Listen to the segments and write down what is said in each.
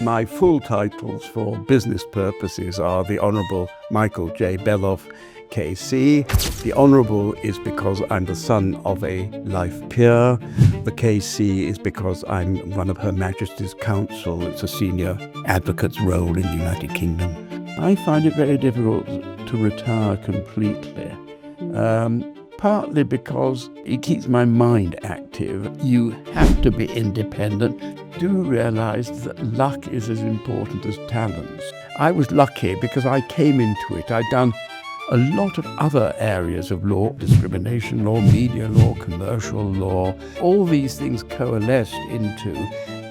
My full titles for business purposes are the Honourable Michael J Beloff KC. The Honourable is because I'm the son of a life peer. The KC is because I'm one of Her Majesty's Counsel. It's a senior advocate's role in the United Kingdom. I find it very difficult to retire completely. Partly because it keeps my mind active. You have to be independent. Do realise that luck is as important as talents. I was lucky because I came into it. I'd done a lot of other areas of law, discrimination law, media law, commercial law. All these things coalesced into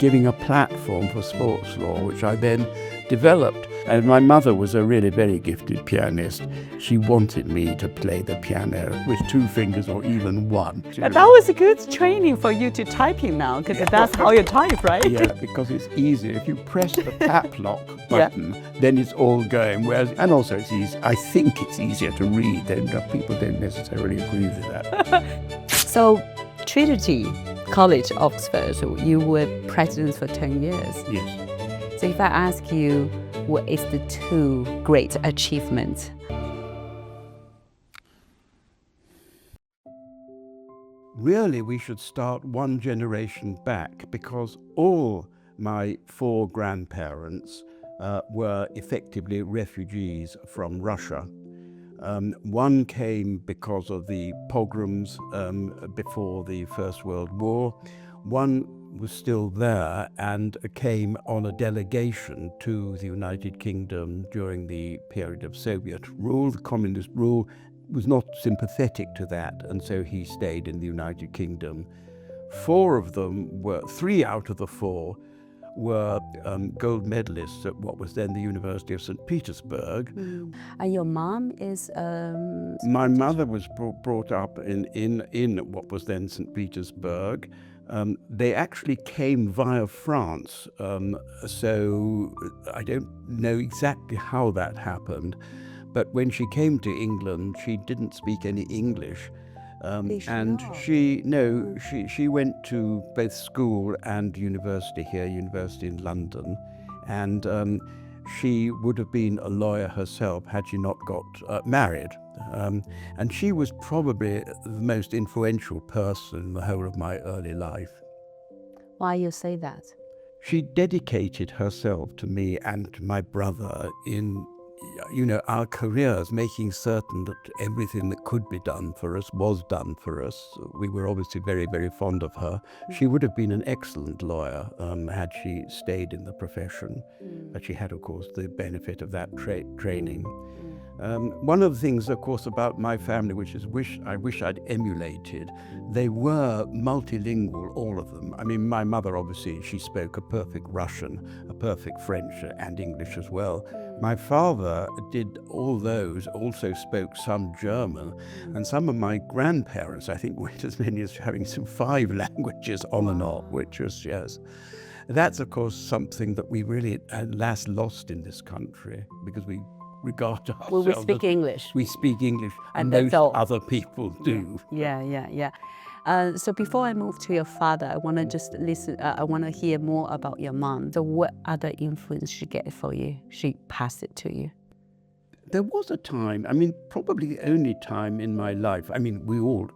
giving a platform for sports law, which I then developed. And my mother was a really very gifted pianist. She wanted me to play the piano with 2 fingers or even 1. That was a good training for you to typing now, because that's how you type, right? Yeah, because it's easy. If you press the cap lock button, then it's all going. Whereas, and also it's easy. I think it's easier to read. People don't necessarily agree with that. So, Trinity College, Oxford, so you were president for 10 years. Yes. So if I ask you, what is the 2 great achievements? Really, we should start 1 generation back, because all my 4 grandparents were effectively refugees from Russia. 1 came because of the pogroms before the First World War. 1 was still there and came on a delegation to the United Kingdom during the period of Soviet rule. The communist rule was not sympathetic to that, and so he stayed in the United Kingdom. 3 out of the 4 were gold medalists at what was then the University of St. Petersburg. And your mom is? My mother was brought up in what was then St. Petersburg. They actually came via France, so I don't know exactly how that happened. But when she came to England, she didn't speak any English. And she went to both school and university here, university in London, and she would have been a lawyer herself had she not got married. And she was probably the most influential person in the whole of my early life. Why you say that? She dedicated herself to me and to my brother in our careers, making certain that everything that could be done for us was done for us. We were obviously very, very fond of her. She would have been an excellent lawyer had she stayed in the profession, but she had, of course, the benefit of that training. One of the things, of course, about my family, which is I wish I'd emulated, they were multilingual, all of them. I mean, my mother, obviously, she spoke a perfect Russian, a perfect French, and English as well. My father did all those, also spoke some German, and some of my grandparents, I think, went as many as having some 5 languages on and off, which was, yes. That's, of course, something that we really at last lost in this country, because we regard ourselves. Well, we speak English. We speak English, and most other people do. Yeah. So before I move to your father, I want to just listen. I want to hear more about your mom. So what other influence she get for you? She passed it to you. There was a time, I mean, probably the only time in my life, I mean, we all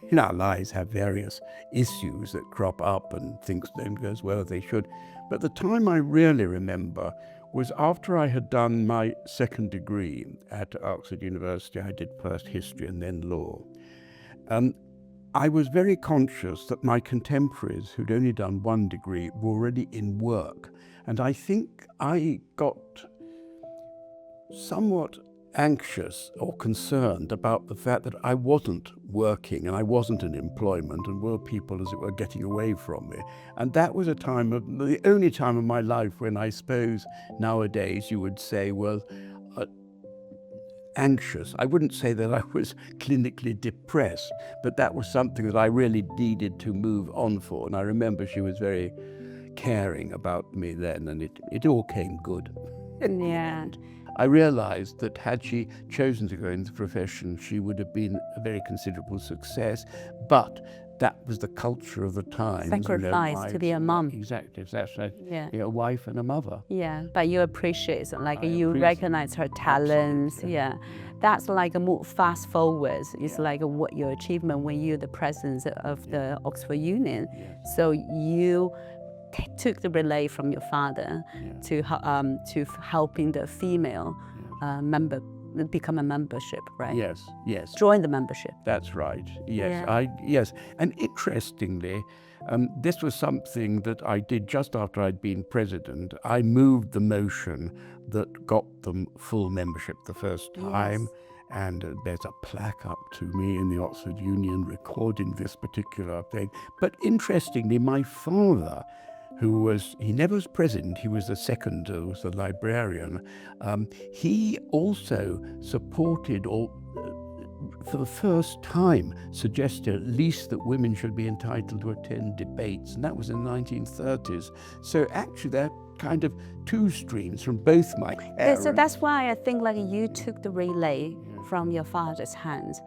in our lives have various issues that crop up and things don't go as well as they should. But the time I really remember was after I had done my 2nd degree at Oxford University. I did first history and then law. I was very conscious that my contemporaries who'd only done 1 degree were already in work. And I think I got somewhat anxious or concerned about the fact that I wasn't working and I wasn't in employment, and were people, as it were, getting away from me. And that was the only time of my life when I suppose nowadays you would say, well, anxious. I wouldn't say that I was clinically depressed, but that was something that I really needed to move on for. And I remember she was very caring about me then, and it all came good. Yeah. I realized that had she chosen to go into the profession, she would have been a very considerable success, but that was the culture of the time. Sacrifice to be a mum. Exactly. That's Yeah. a wife and a mother. Yeah, but you appreciate it, like I you appreciate- recognize her talents. Absolutely. Yeah, that's like a more fast forward. It's like what your achievement when you're the president of the Oxford Union. So you took the relay from your father to helping the female member become a membership, right? Yes. Join the membership. That's right. Yes, Yeah. yes. And interestingly, this was something that I did just after I'd been president. I moved the motion that got them full membership the first time. Yes. And there's a plaque up to me in the Oxford Union recording this particular thing. But interestingly, my father, he never was president, he was the second, was the librarian. He also supported, or for the first time, suggested at least that women should be entitled to attend debates, and that was in the 1930s. So actually there are kind of two streams from both my parents. So that's why I think like you took the relay from your father's hands,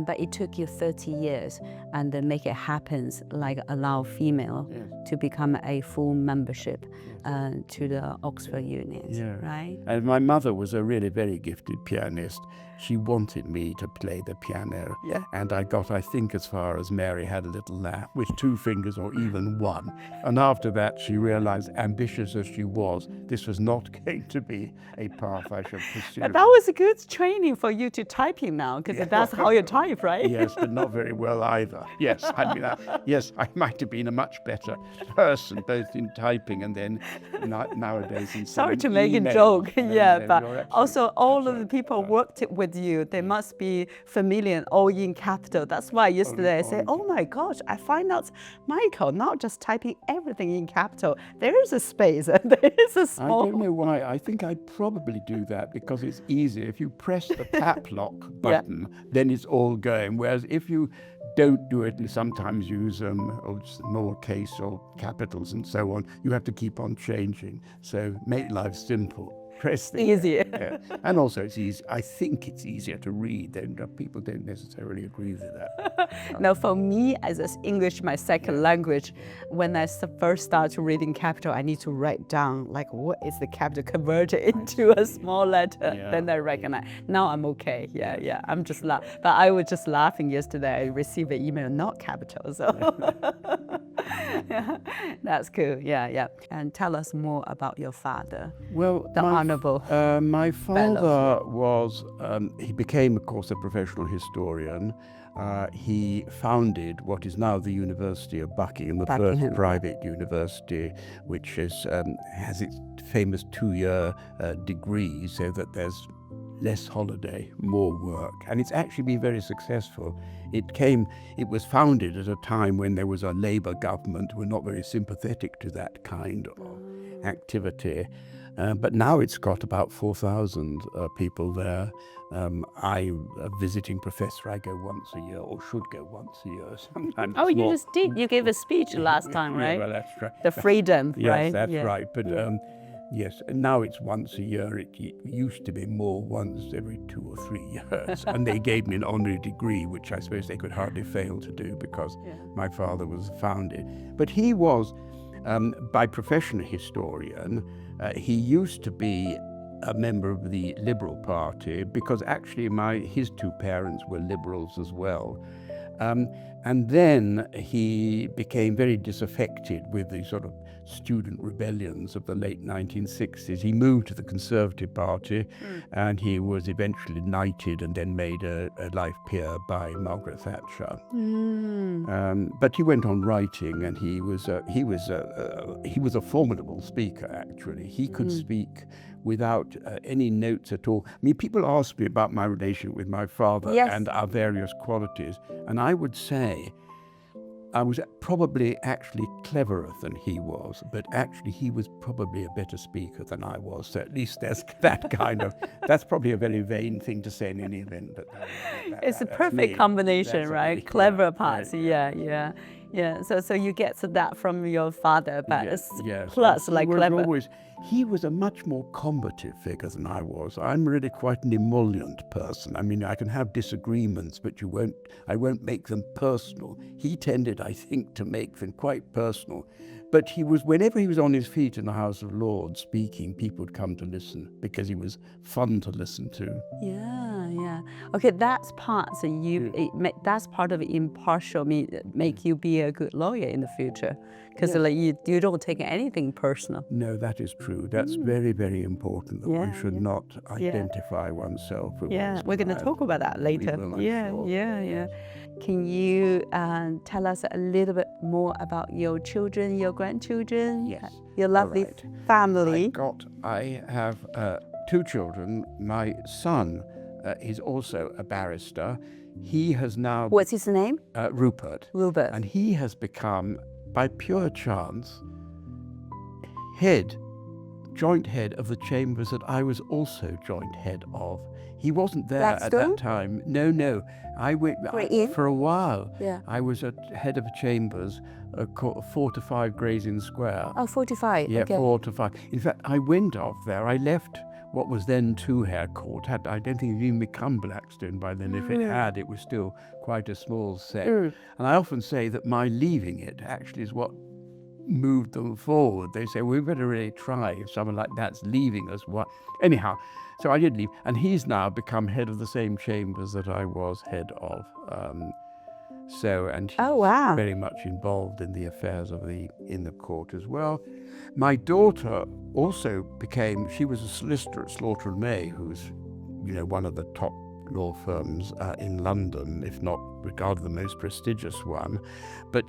but it took you 30 years and then make it happen, like allow female to become a full membership to the Oxford Union, right? And my mother was a really very gifted pianist. She wanted me to play the piano, and I got, I think, as far as Mary Had a Little Lamb with 2 fingers or even 1. And after that, she realized, ambitious as she was, this was not going to be a path I should pursue. But that was a good training for you to typing now, because that's how you type, right? Yes, but not very well either. Yes, I mean, I might have been a much better person, both in typing and then nowadays in Sorry to sending make a emails. joke, No, but you're absolutely also all of right. the people worked with you, they must be familiar, all in capital. That's why yesterday I said, oh my gosh, I find out Michael not just typing everything in capital. There is a space, there is a small... I don't know why. I think I probably do that because it's easier. If you press the cap lock button, then it's all going. Whereas if you don't do it and sometimes use lowercase or capitals and so on, you have to keep on changing. So make life simple. Press the easier. And also it's easy. I think it's easier to read. People don't necessarily agree with that. Now, for me, as English, my second language, when I first start reading capital, I need to write down, like, what is the capital, convert it into a small letter, then I recognize. Now I'm okay, I'm just laughing. But I was just laughing yesterday, I received an email, not capital, so. That's cool, And tell us more about your father. Well, the Honourable. My father was, he became, of course, a professional historian. He founded what is now the University of Buckingham, the first private university, which is, has its famous 2-year degree, so that there's less holiday, more work. And it's actually been very successful. It was founded at a time when there was a Labour government who were not very sympathetic to that kind of activity. But now it's got about 4,000 people there. I'm a visiting professor. I go once a year, or should go once a year sometimes. Oh, you just did. You gave a speech last time, right? Well, that's right. The freedom, right? Yes, that's right. But yes, now it's once a year. It used to be more, once every 2 or 3 years. And they gave me an honorary degree, which I suppose they could hardly fail to do because my father was founded. But he was, by profession, a historian. He used to be a member of the Liberal Party because actually his 2 parents were Liberals as well. And then he became very disaffected with the sort of student rebellions of the late 1960s. He moved to the Conservative Party and he was eventually knighted and then made a life peer by Margaret Thatcher. But he went on writing, and he was a formidable speaker, actually. He could speak without any notes at all. I mean, people ask me about my relationship with my father and our various qualities, and I would say I was probably actually cleverer than he was, but actually he was probably a better speaker than I was. So at least there's that kind of, that's probably a very vain thing to say in any event. But it's a perfect combination, right? Clever parts, Yeah, so you get that from your father, but Yes. plus He like was clever. he was a much more combative figure than I was. I'm really quite an emollient person. I mean, I can have disagreements, but I won't make them personal. He tended, I think, to make them quite personal. But whenever he was on his feet in the House of Lords speaking, people would come to listen because he was fun to listen to. Yeah. Okay, that's part. So that's part of impartial make you be a good lawyer in the future, because like you don't take anything personal. No, that is true. That's very, very important, that one should not identify oneself with one's we're going to client. talk about that later. We will, I'm sure. Can you tell us a little bit more about your children, your grandchildren? Yes. Your lovely family. I have 2 children. My son is also a barrister. He has now... What's his name? Rupert. Rupert. And he has become, by pure chance, joint head of the chambers that I was also joint head of. He wasn't there at that time. No. I went for a while. Yeah. I was head of chambers, 4 to 5 Gray's Inn Square. Oh, 45. Yeah, okay. 4 to 5. In fact, I went off there. I left what was then 2 Hare Court. I don't think it had even become Blackstone by then. If it had, it was still quite a small set. And I often say that my leaving it actually is what moved them forward. They say, we better really try if someone like that's leaving us. What? Anyhow, so I did leave. And he's now become head of the same chambers that I was head of. And he's very much involved in the affairs in the court as well. My daughter also she was a solicitor at Slaughter and May, who's, one of the top law firms in London, if not regarded the most prestigious one. But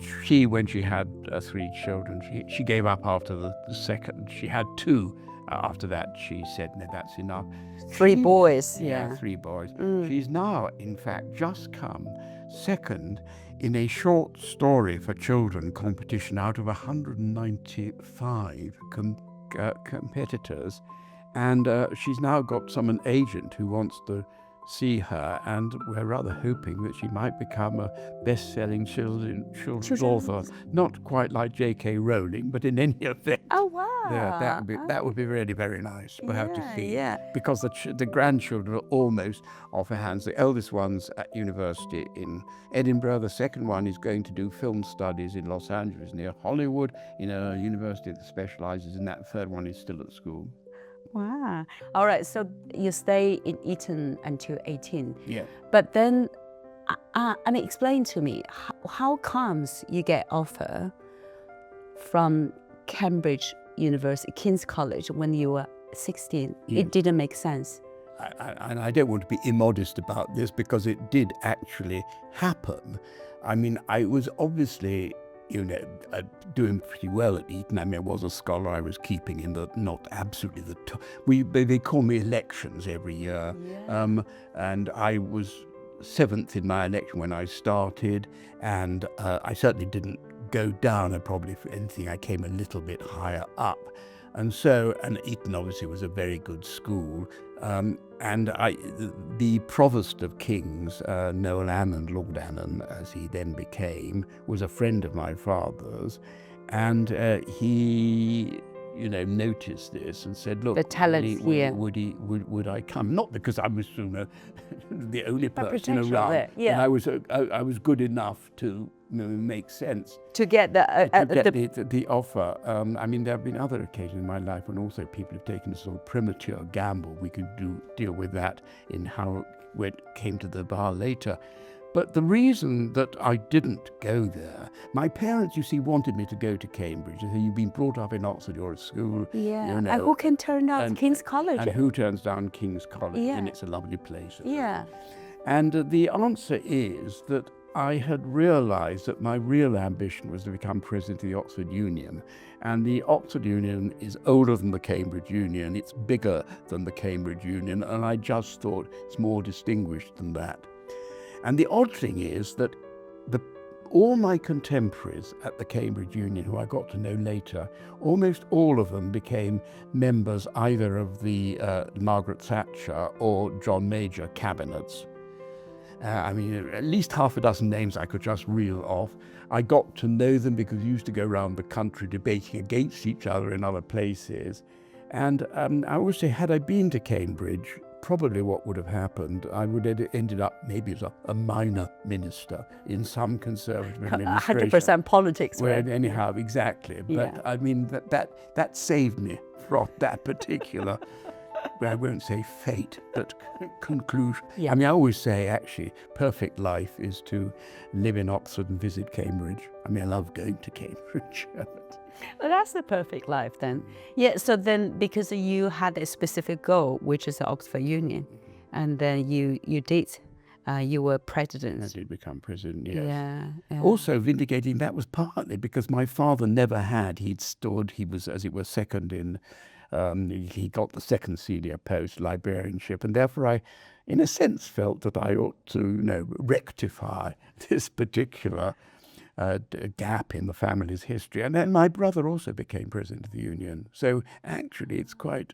when she had 3 children, she gave up after the second. She had 2. After that, she said, no, that's enough. 3 boys. Yeah, 3 boys. She's now, in fact, just come second in a short story for children competition out of 195 competitors. And she's now got an agent who wants to see her, and we're rather hoping that she might become a best-selling children's author. Not quite like J.K. Rowling, but in any event. Oh, wow. Yeah, that would be really very nice. We'll have to see. Yeah. Because the grandchildren are almost off her hands. The eldest one's at university in Edinburgh. The second one is going to do film studies in Los Angeles near Hollywood, in a university that specializes in that. The third one is still at school. Wow. All right, so you stay in Eton until 18. Yeah. But then, explain to me, how comes you get offer from Cambridge University, King's College, when you were 16? Yeah. It didn't make sense. And I don't want to be immodest about this, because it did actually happen. I mean, I was obviously doing pretty well at Eton. I mean, I was a scholar. I was keeping in not absolutely the top. They call me elections every year. Yeah. And I was 7th in my election when I started, and I certainly didn't go down. If anything, I came a little bit higher up. And Eton obviously was a very good school. And the Provost of King's, Noel Annan, Lord Annan, as he then became, was a friend of my father's. And he, noticed this and said, look, the talent's here. Would I come? Not because I was the only person around. Yeah. And I was good enough to make sense. To get the offer. I mean, there have been other occasions in my life when also people have taken a sort of premature gamble. We could deal with that in how it came to the bar later. But the reason that I didn't go there, my parents, you see, wanted me to go to Cambridge. They said, you've been brought up in Oxford, you're at school. Yeah, and who can turn down King's College? And who turns down King's College? Yeah. And it's a lovely place. Yeah. And the answer is that I had realized that my real ambition was to become president of the Oxford Union. And the Oxford Union is older than the Cambridge Union. It's bigger than the Cambridge Union. And I just thought it's more distinguished than that. And the odd thing is that all my contemporaries at the Cambridge Union, who I got to know later, almost all of them became members either of the Margaret Thatcher or John Major cabinets. I mean, at least half a dozen names I could just reel off. I got to know them because we used to go around the country debating against each other in other places. And I always say, had I been to Cambridge, probably what would have happened, I would have ended up maybe as a minor minister in some Conservative administration. 100% politics. Well, Right? anyhow, exactly. Yeah. But I mean, that saved me from that particular, well, I won't say fate, but conclusion. Yeah. I mean, I always say, actually, perfect life is to live in Oxford and visit Cambridge. I mean, I love going to Cambridge. Well, that's the perfect life then. Yeah, so then because you had a specific goal, which is the Oxford Union, and then you did, you were president. I did become president, yes. Yeah. Also vindicating, that was partly because my father never had. He was, as it were, second in, he got the second senior post, librarianship, and therefore I, in a sense, felt that I ought to, rectify this particular gap in the family's history. And then my brother also became president of the union. So actually it's quite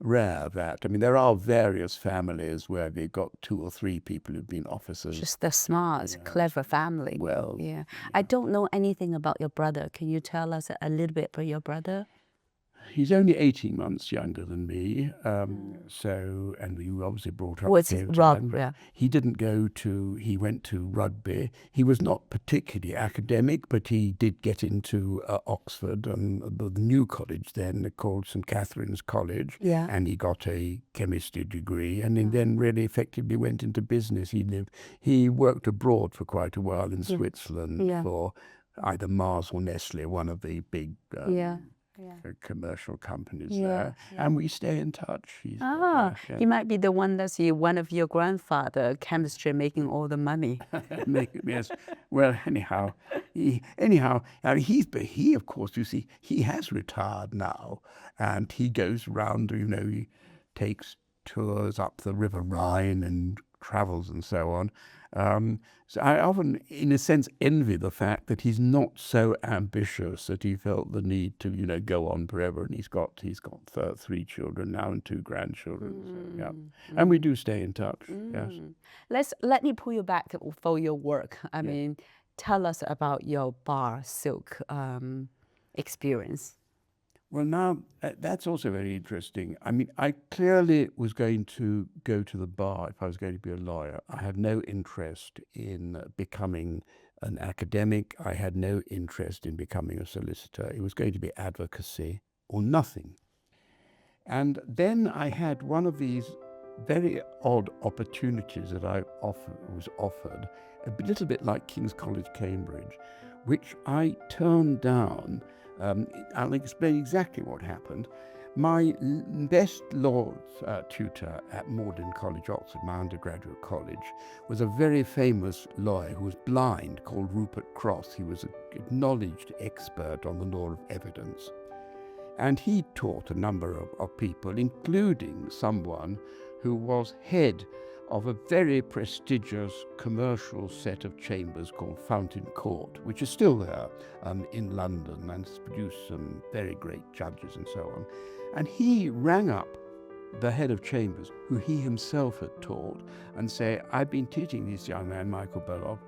rare that, I mean, there are various families where they've got 2 or 3 people who've been officers. Just a smart, clever family. Well, yeah. I don't know anything about your brother. Can you tell us a little bit about your brother? He's only 18 months younger than me, and we obviously brought up What's here. yeah. He went to rugby. He was not particularly academic, but he did get into Oxford, and the new college then called St Catherine's College, Yeah. and he got a chemistry degree, and then really effectively went into business. He worked abroad for quite a while in Switzerland for either Mars or Nestle, one of the big commercial companies there, and we stay in touch. He might be the one that's one of your grandfather, chemistry, making all the money. Yes. Well, anyhow, he of course, you see, he has retired now, and he goes around. He takes tours up the River Rhine and travels and so on. So I often, in a sense, envy the fact that he's not so ambitious that he felt the need to, go on forever. And he's got 3 children now and 2 grandchildren. So, and we do stay in touch. Yes. Let me pull you back for your work. I mean, tell us about your bar silk experience. Well, now, that's also very interesting. I mean, I clearly was going to go to the bar if I was going to be a lawyer. I had no interest in becoming an academic. I had no interest in becoming a solicitor. It was going to be advocacy or nothing. And then I had one of these very odd opportunities that I was offered, a little bit like King's College, Cambridge, which I turned down. I'll explain exactly what happened. My best law tutor at Magdalen College, Oxford, my undergraduate college, was a very famous lawyer who was blind called Rupert Cross. He was an acknowledged expert on the law of evidence. And he taught a number of people, including someone who was head of a very prestigious commercial set of chambers called Fountain Court, which is still there in London and has produced some very great judges and so on. And he rang up the head of chambers, who he himself had taught, and say, I've been teaching this young man, Michael Beloff.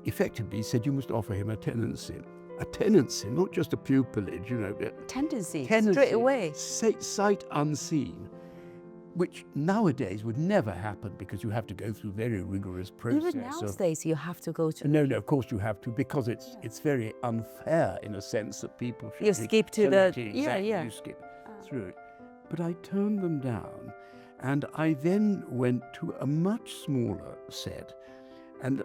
Effectively, he said, you must offer him a tenancy. A tenancy, not just a pupillage, Tendency, tenancy, straight away. Sight unseen, which nowadays would never happen because you have to go through very rigorous process. Even nowadays, you have to go to... No, of course you have to, because it's very unfair in a sense that people should... You skip to the... You skip through it. But I turned them down, and I then went to a much smaller set. And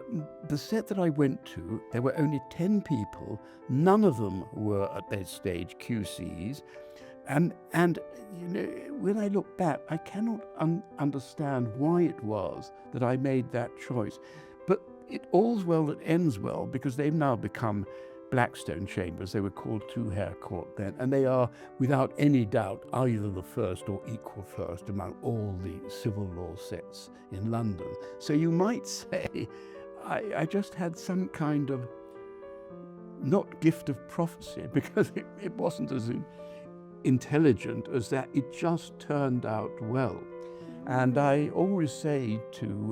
the set that I went to, there were only 10 people. None of them were at that stage QCs. And when I look back, I cannot understand why it was that I made that choice. But it all's well that ends well, because they've now become Blackstone chambers. They were called Two Hare Court then, and they are, without any doubt, either the first or equal first among all the civil law sets in London. So you might say I just had some kind of, not gift of prophecy, because it wasn't as intelligent as that. It just turned out well. And I always say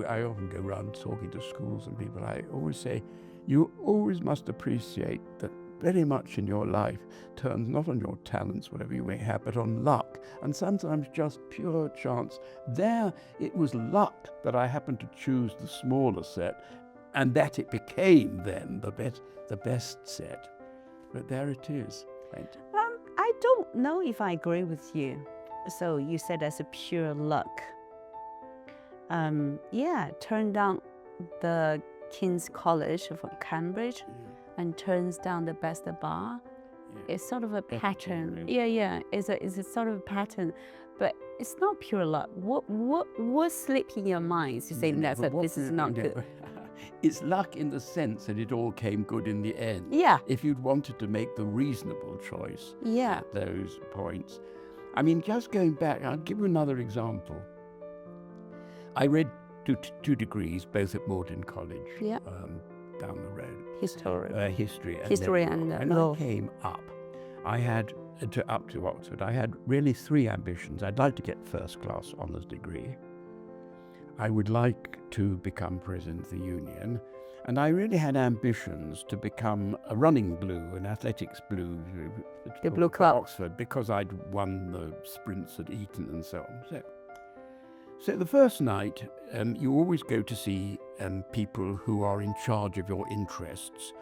I often go around talking to schools and people, I always say, you always must appreciate that very much in your life turns not on your talents, whatever you may have, but on luck, and sometimes just pure chance. There, it was luck that I happened to choose the smaller set, and that it became then the best set. But there it is. I don't know if I agree with you. So you said that's a pure luck. Turned down the King's College of Cambridge and turns down the best bar. It's sort of a pattern. It's a sort of a pattern, but it's not pure luck. What slipped in your mind to say this is not good? It's luck in the sense that it all came good in the end. Yeah. If you'd wanted to make the reasonable choice at those points. I mean, just going back, I'll give you another example. I read two degrees, both at Magdalen College, down the road. History and law. I came up. I had up to Oxford. I had really three ambitions. I'd like to get first-class honours degree. I would like to become president of the union, and I really had ambitions to become a running blue, an athletics blue, the blue club, Oxford, because I'd won the sprints at Eton and so on. So the first night, you always go to see people who are in charge of your interests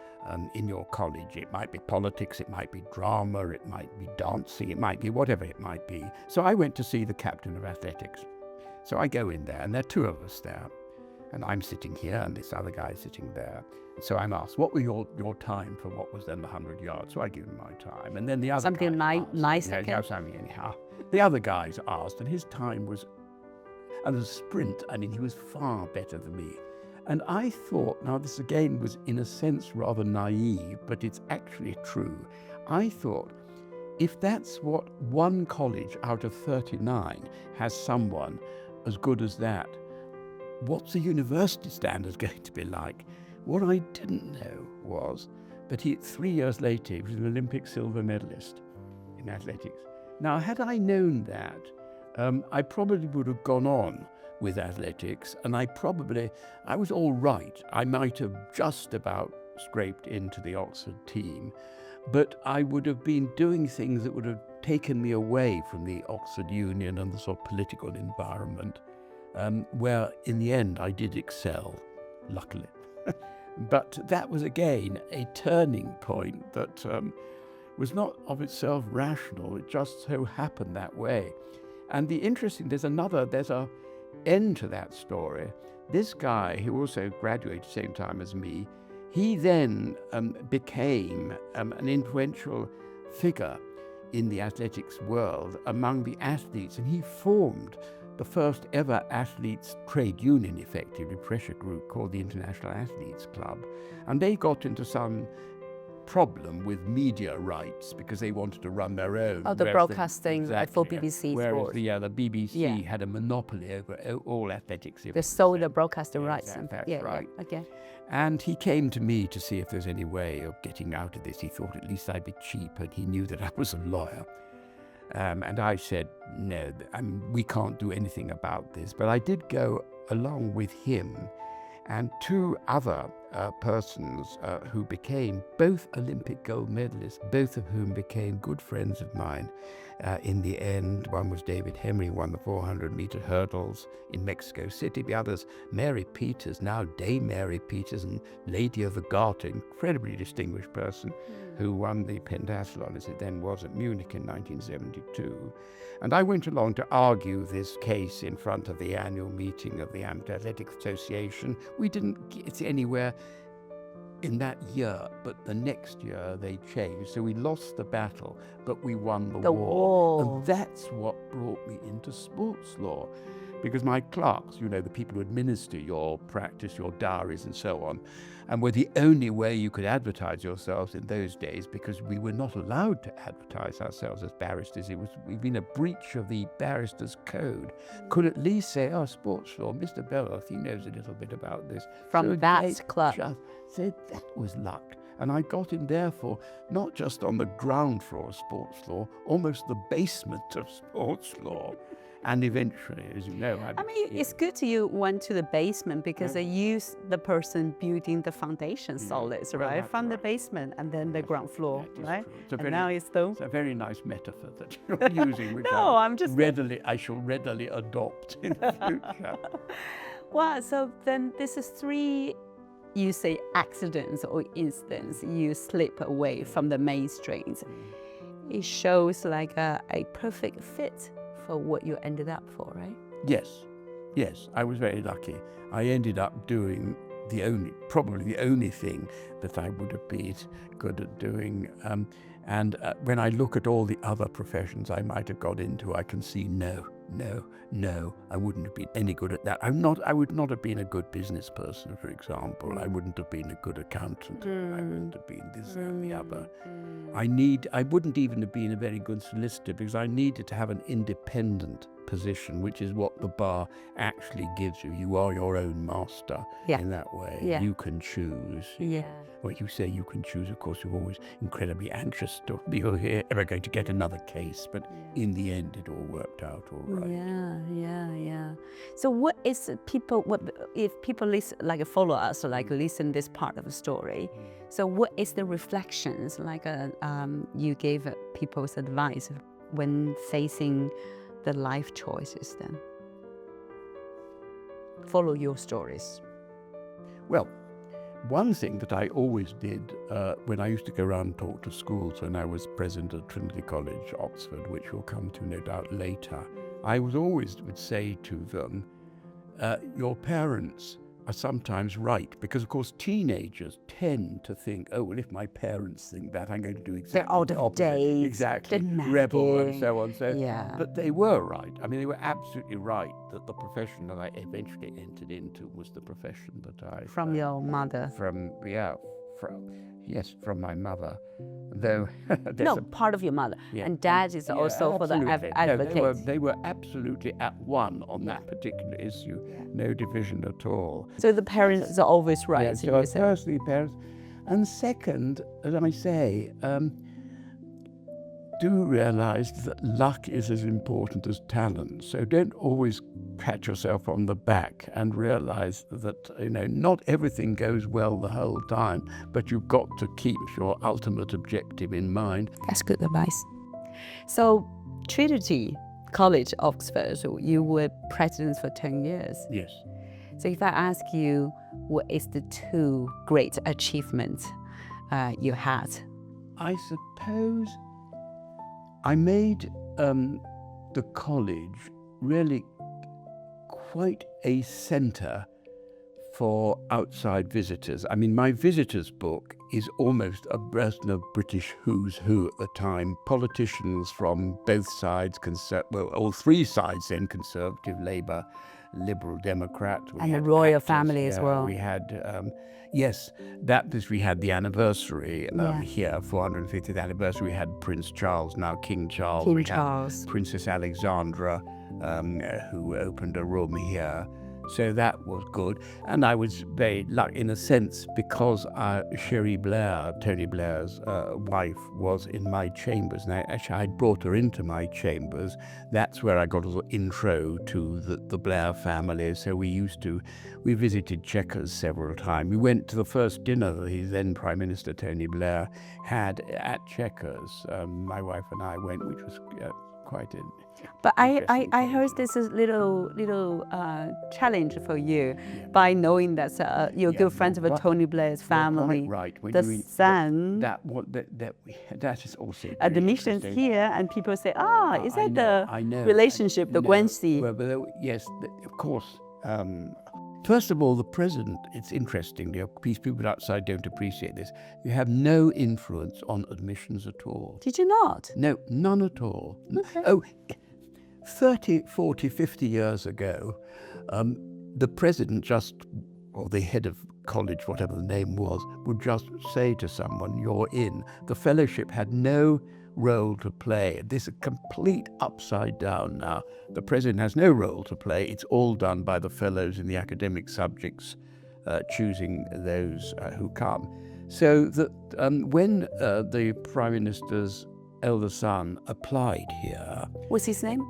in your college. It might be politics, it might be drama, it might be dancing, it might be whatever it might be. So I went to see the captain of athletics. So I go in there, and there are two of us there. And I'm sitting here, and this other guy is sitting there. So I'm asked, what were your time for what was then the 100 yards? So I give him my time. And then the other something nice. Something anyhow. The other guys asked, and his time was, and the sprint, I mean, he was far better than me. And I thought, now this again was in a sense rather naive, but it's actually true. I thought, if that's what one college out of 39 has someone as good as that, what's the university standards going to be like? What I didn't know was that 3 years later, he was an Olympic silver medalist in athletics. Now, had I known that, I probably would have gone on with athletics, and I was all right. I might have just about scraped into the Oxford team, but I would have been doing things that would have taken me away from the Oxford Union and the sort of political environment, where in the end I did excel, luckily. But that was again a turning point that was not of itself rational. It just so happened that way. And there's a end to that story. This guy, who also graduated at the same time as me, he then became an influential figure in the athletics world among the athletes, and he formed the first ever athletes trade union, effectively, pressure group called the International Athletes Club. And they got into some problem with media rights because they wanted to run their own. Oh, the broadcasting for BBC whereas Sport. the BBC had a monopoly over all athletics. They sold the broadcasting rights. That's right. Yeah, okay. And he came to me to see if there's any way of getting out of this. He thought at least I'd be cheap, and he knew that I was a lawyer. And I said, no, we can't do anything about this. But I did go along with him and two other persons who became both Olympic gold medalists, both of whom became good friends of mine in the end. One was David Henry, won the 400-meter hurdles in Mexico City. The other's Mary Peters, now Dame Mary Peters and Lady of the Garter, incredibly distinguished person who won the pentathlon, as it then was, at Munich in 1972. And I went along to argue this case in front of the annual meeting of the Amateur Athletics Association. We didn't get anywhere in that year, but the next year they changed. So we lost the battle, but we won the war. And that's what brought me into sports law. Because my clerks, the people who administer your practice, your diaries and so on, and were the only way you could advertise yourselves in those days, because we were not allowed to advertise ourselves as barristers. We'd been a breach of the barristers' code. Could at least say, sports law, Mr. Beloff, he knows a little bit about this. From that club. Just said that was luck. And I got in, therefore, not just on the ground floor of sports law, almost the basement of sports law. And eventually, as you know, I mean, it's good you went to the basement because they use the person building the foundation solids, right? That's From the right. basement and then the ground floor, That is right? true. And now it's stone. It's a very nice metaphor that you're using, which No, I'm just I shall readily adopt in the future. Wow, so then this is 3, you say, accidents or incidents you slip away from the mainstreams. It shows like a perfect fit for what you ended up for, right? Yes, I was very lucky. I ended up doing probably the only thing that I would have been good at doing. And when I look at all the other professions I might have got into, I can see no, I wouldn't have been any good at that. I would not have been a good business person, for example. I wouldn't have been a good accountant. I wouldn't have been this and the other. I wouldn't even have been a very good solicitor because I needed to have an independent position, which is what the bar actually gives you. You are your own master in that way. You can choose. Well, you say you can choose, of course, you're always incredibly anxious to be ever going to get another case, but in the end it all worked out all right. Yeah. So what is if people listen, like follow us, or like listen this part of the story, so what is the reflections, like you gave people's advice when facing the life choices then? Follow your stories. Well, one thing that I always did when I used to go around and talk to schools when I was president of Trinity College, Oxford, which we'll come to no doubt later, I would say to them, your parents are sometimes right, because of course teenagers tend to think, oh, well, if my parents think that, I'm going to do exactly They're out of date, exactly, demanding. rebel and so on. Yeah. But they were right. I mean, they were absolutely right that the profession that I eventually entered into was the profession that I... From your mother? From my mother. Though part of your mother. And dad is also for the advocate. No, they were absolutely at one on that particular issue. No division at all. So the parents are always right. Yeah, so firstly, parents. And second, as I say, do realize that luck is as important as talent. So don't always pat yourself on the back and realize that, not everything goes well the whole time, but you've got to keep your ultimate objective in mind. That's good advice. So Trinity College, Oxford, so you were president for 10 years. Yes. So if I ask you, what is the 2 great achievements you had? I suppose I made the college really quite a centre for outside visitors. I mean, my visitors book is almost a British who's who at the time. Politicians from both sides, all 3 sides then, Conservative, Labour, Liberal, Democrat. And the royal family as well. We had, we had the anniversary here, 450th anniversary. We had Prince Charles, now King Charles. Had Princess Alexandra, who opened a room here. So that was good. And I was very lucky in a sense because Cherie Blair, Tony Blair's wife, was in my chambers. And I brought her into my chambers. That's where I got a little intro to the Blair family. So we visited Chequers several times. We went to the first dinner that the then Prime Minister Tony Blair had at Chequers. My wife and I went, which was quite an... But I heard this is little challenge for you by knowing that you're good friends with Tony Blair's family. Right. When the son. That is also admissions here, and people say, is that the relationship, the Guanxi? Well, yes, of course. First of all, the president, it's interesting, people outside don't appreciate this. You have no influence on admissions at all. Did you not? No, none at all. Okay. 30, 40, 50 years ago, the president or the head of college, whatever the name was, would just say to someone, you're in. The fellowship had no role to play. This is complete upside down now. The president has no role to play. It's all done by the fellows in the academic subjects, choosing those who come. So that when the prime ministers elder son applied here. What's his name?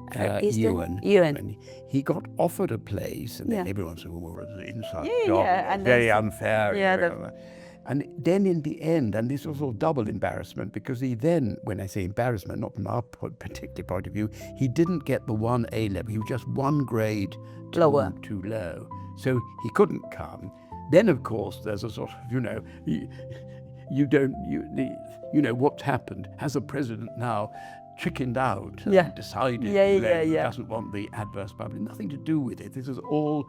Ewan. Ewan. And he got offered a place, and then Yeah. everyone said, well, it's an inside Yeah, job. yeah, and Very then unfair. yeah, you know. And then in the end, and this was all double embarrassment, because he then, when I say embarrassment, not from our particular point of view, he didn't get the 1A level. He was just one grade Lower. too low. So he couldn't come. Then, of course, there's a sort of, you know, what's happened? Has the president now chickened out Yeah. and decided he doesn't want the adverse public? Nothing to do with it. This is all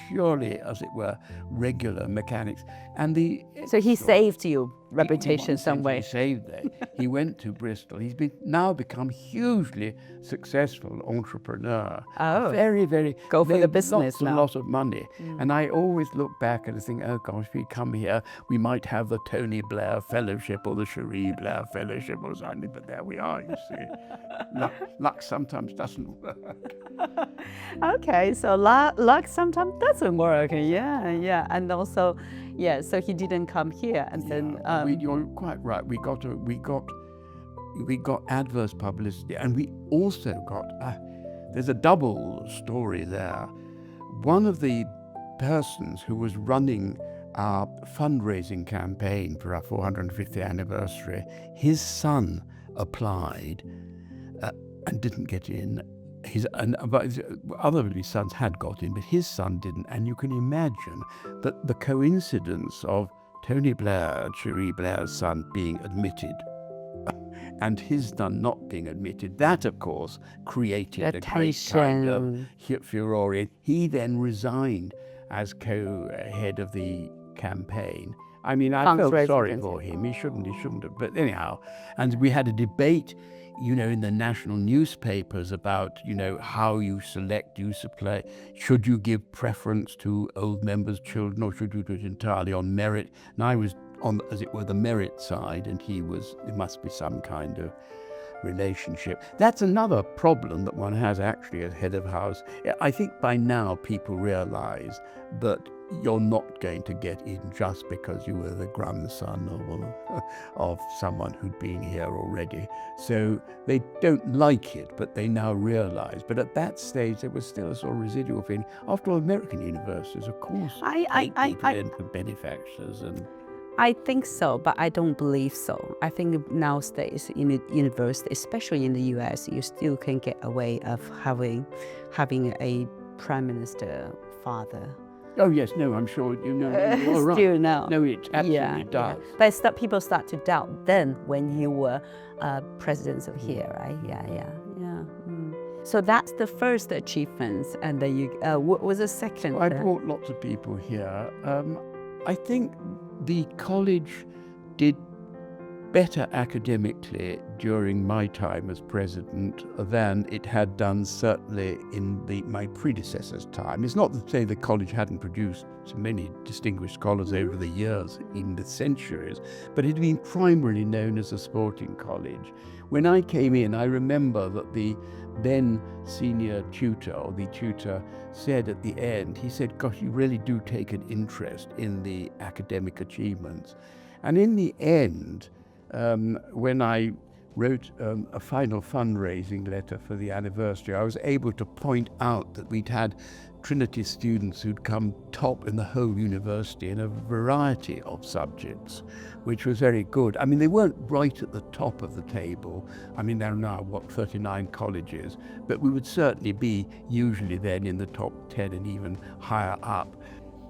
purely, as it were, regular mechanics. And So he saved your reputation some way. He saved it. He went to Bristol. He's now become hugely successful entrepreneur. Oh. Very, very. Go for the made business lots now. and lots of money. And I always look back and think, oh gosh, if we come here, we might have the Tony Blair Fellowship or the Cherie Blair Fellowship or something. But there we are, you see. Luck sometimes doesn't work. Okay, so luck sometimes doesn't work. Yeah. And also, so he didn't come here, and then you're quite right. We got adverse publicity, and we also got there's a double story there. One of the persons who was running our fundraising campaign for our 450th anniversary, his son applied and didn't get in. But other of his sons had got in, but his son didn't. And you can imagine that the coincidence of Tony Blair, Cherie Blair's son, being admitted and his son not being admitted, that, of course, created a great kind of furore. He then resigned as co-head of the campaign. I mean, I felt sorry for him. He shouldn't have. But anyhow, and we had a debate, you know, in the national newspapers about, you know, how you select, you supply. Should you give preference to old members' children, or should you do it entirely on merit? And I was on, as it were, the merit side, and there must be some kind of relationship. That's another problem that one has actually as head of house. I think by now people realize that you're not going to get in just because you were the grandson of someone who'd been here already. So they don't like it, but they now realize. But at that stage, there was still a sort of residual feeling. After all, American universities, of course, people into benefactors and. I think so, but I don't believe so. I think nowadays in the university, especially in the US, you still can get away of having a prime minister father. Oh yes, no, I'm sure you know. You're right. Still now. No, it absolutely does. Yeah. But people start to doubt then when you were president of here, right? Yeah. So that's the first achievements, and then what was the second? Well, I brought lots of people here. I think the college did better academically during my time as president than it had done certainly in my predecessor's time. It's not to say the college hadn't produced so many distinguished scholars over the years, in the centuries, but it had been primarily known as a sporting college. When I came in, I remember that the then senior tutor, or the tutor, said at the end, he said, gosh, you really do take an interest in the academic achievements. And in the end, when I wrote a final fundraising letter for the anniversary, I was able to point out that we'd had Trinity students who'd come top in the whole university in a variety of subjects, which was very good. I mean, they weren't right at the top of the table. I mean, there are now, 39 colleges, but we would certainly be usually then in the top 10 and even higher up.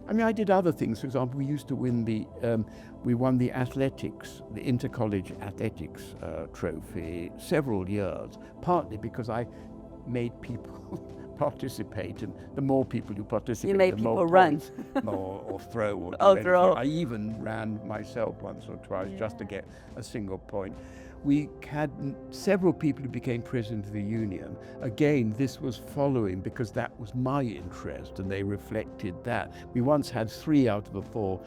I mean, I did other things. For example, we used to win we won the athletics, the inter-college athletics trophy several years, partly because I made people participate, and the more people you participate, you made the people more run, or throw, throw. I even ran myself once or twice just to get a single point. We had several people who became president of the union. Again, this was following because that was my interest, and they reflected that. We once had 3 out of the 4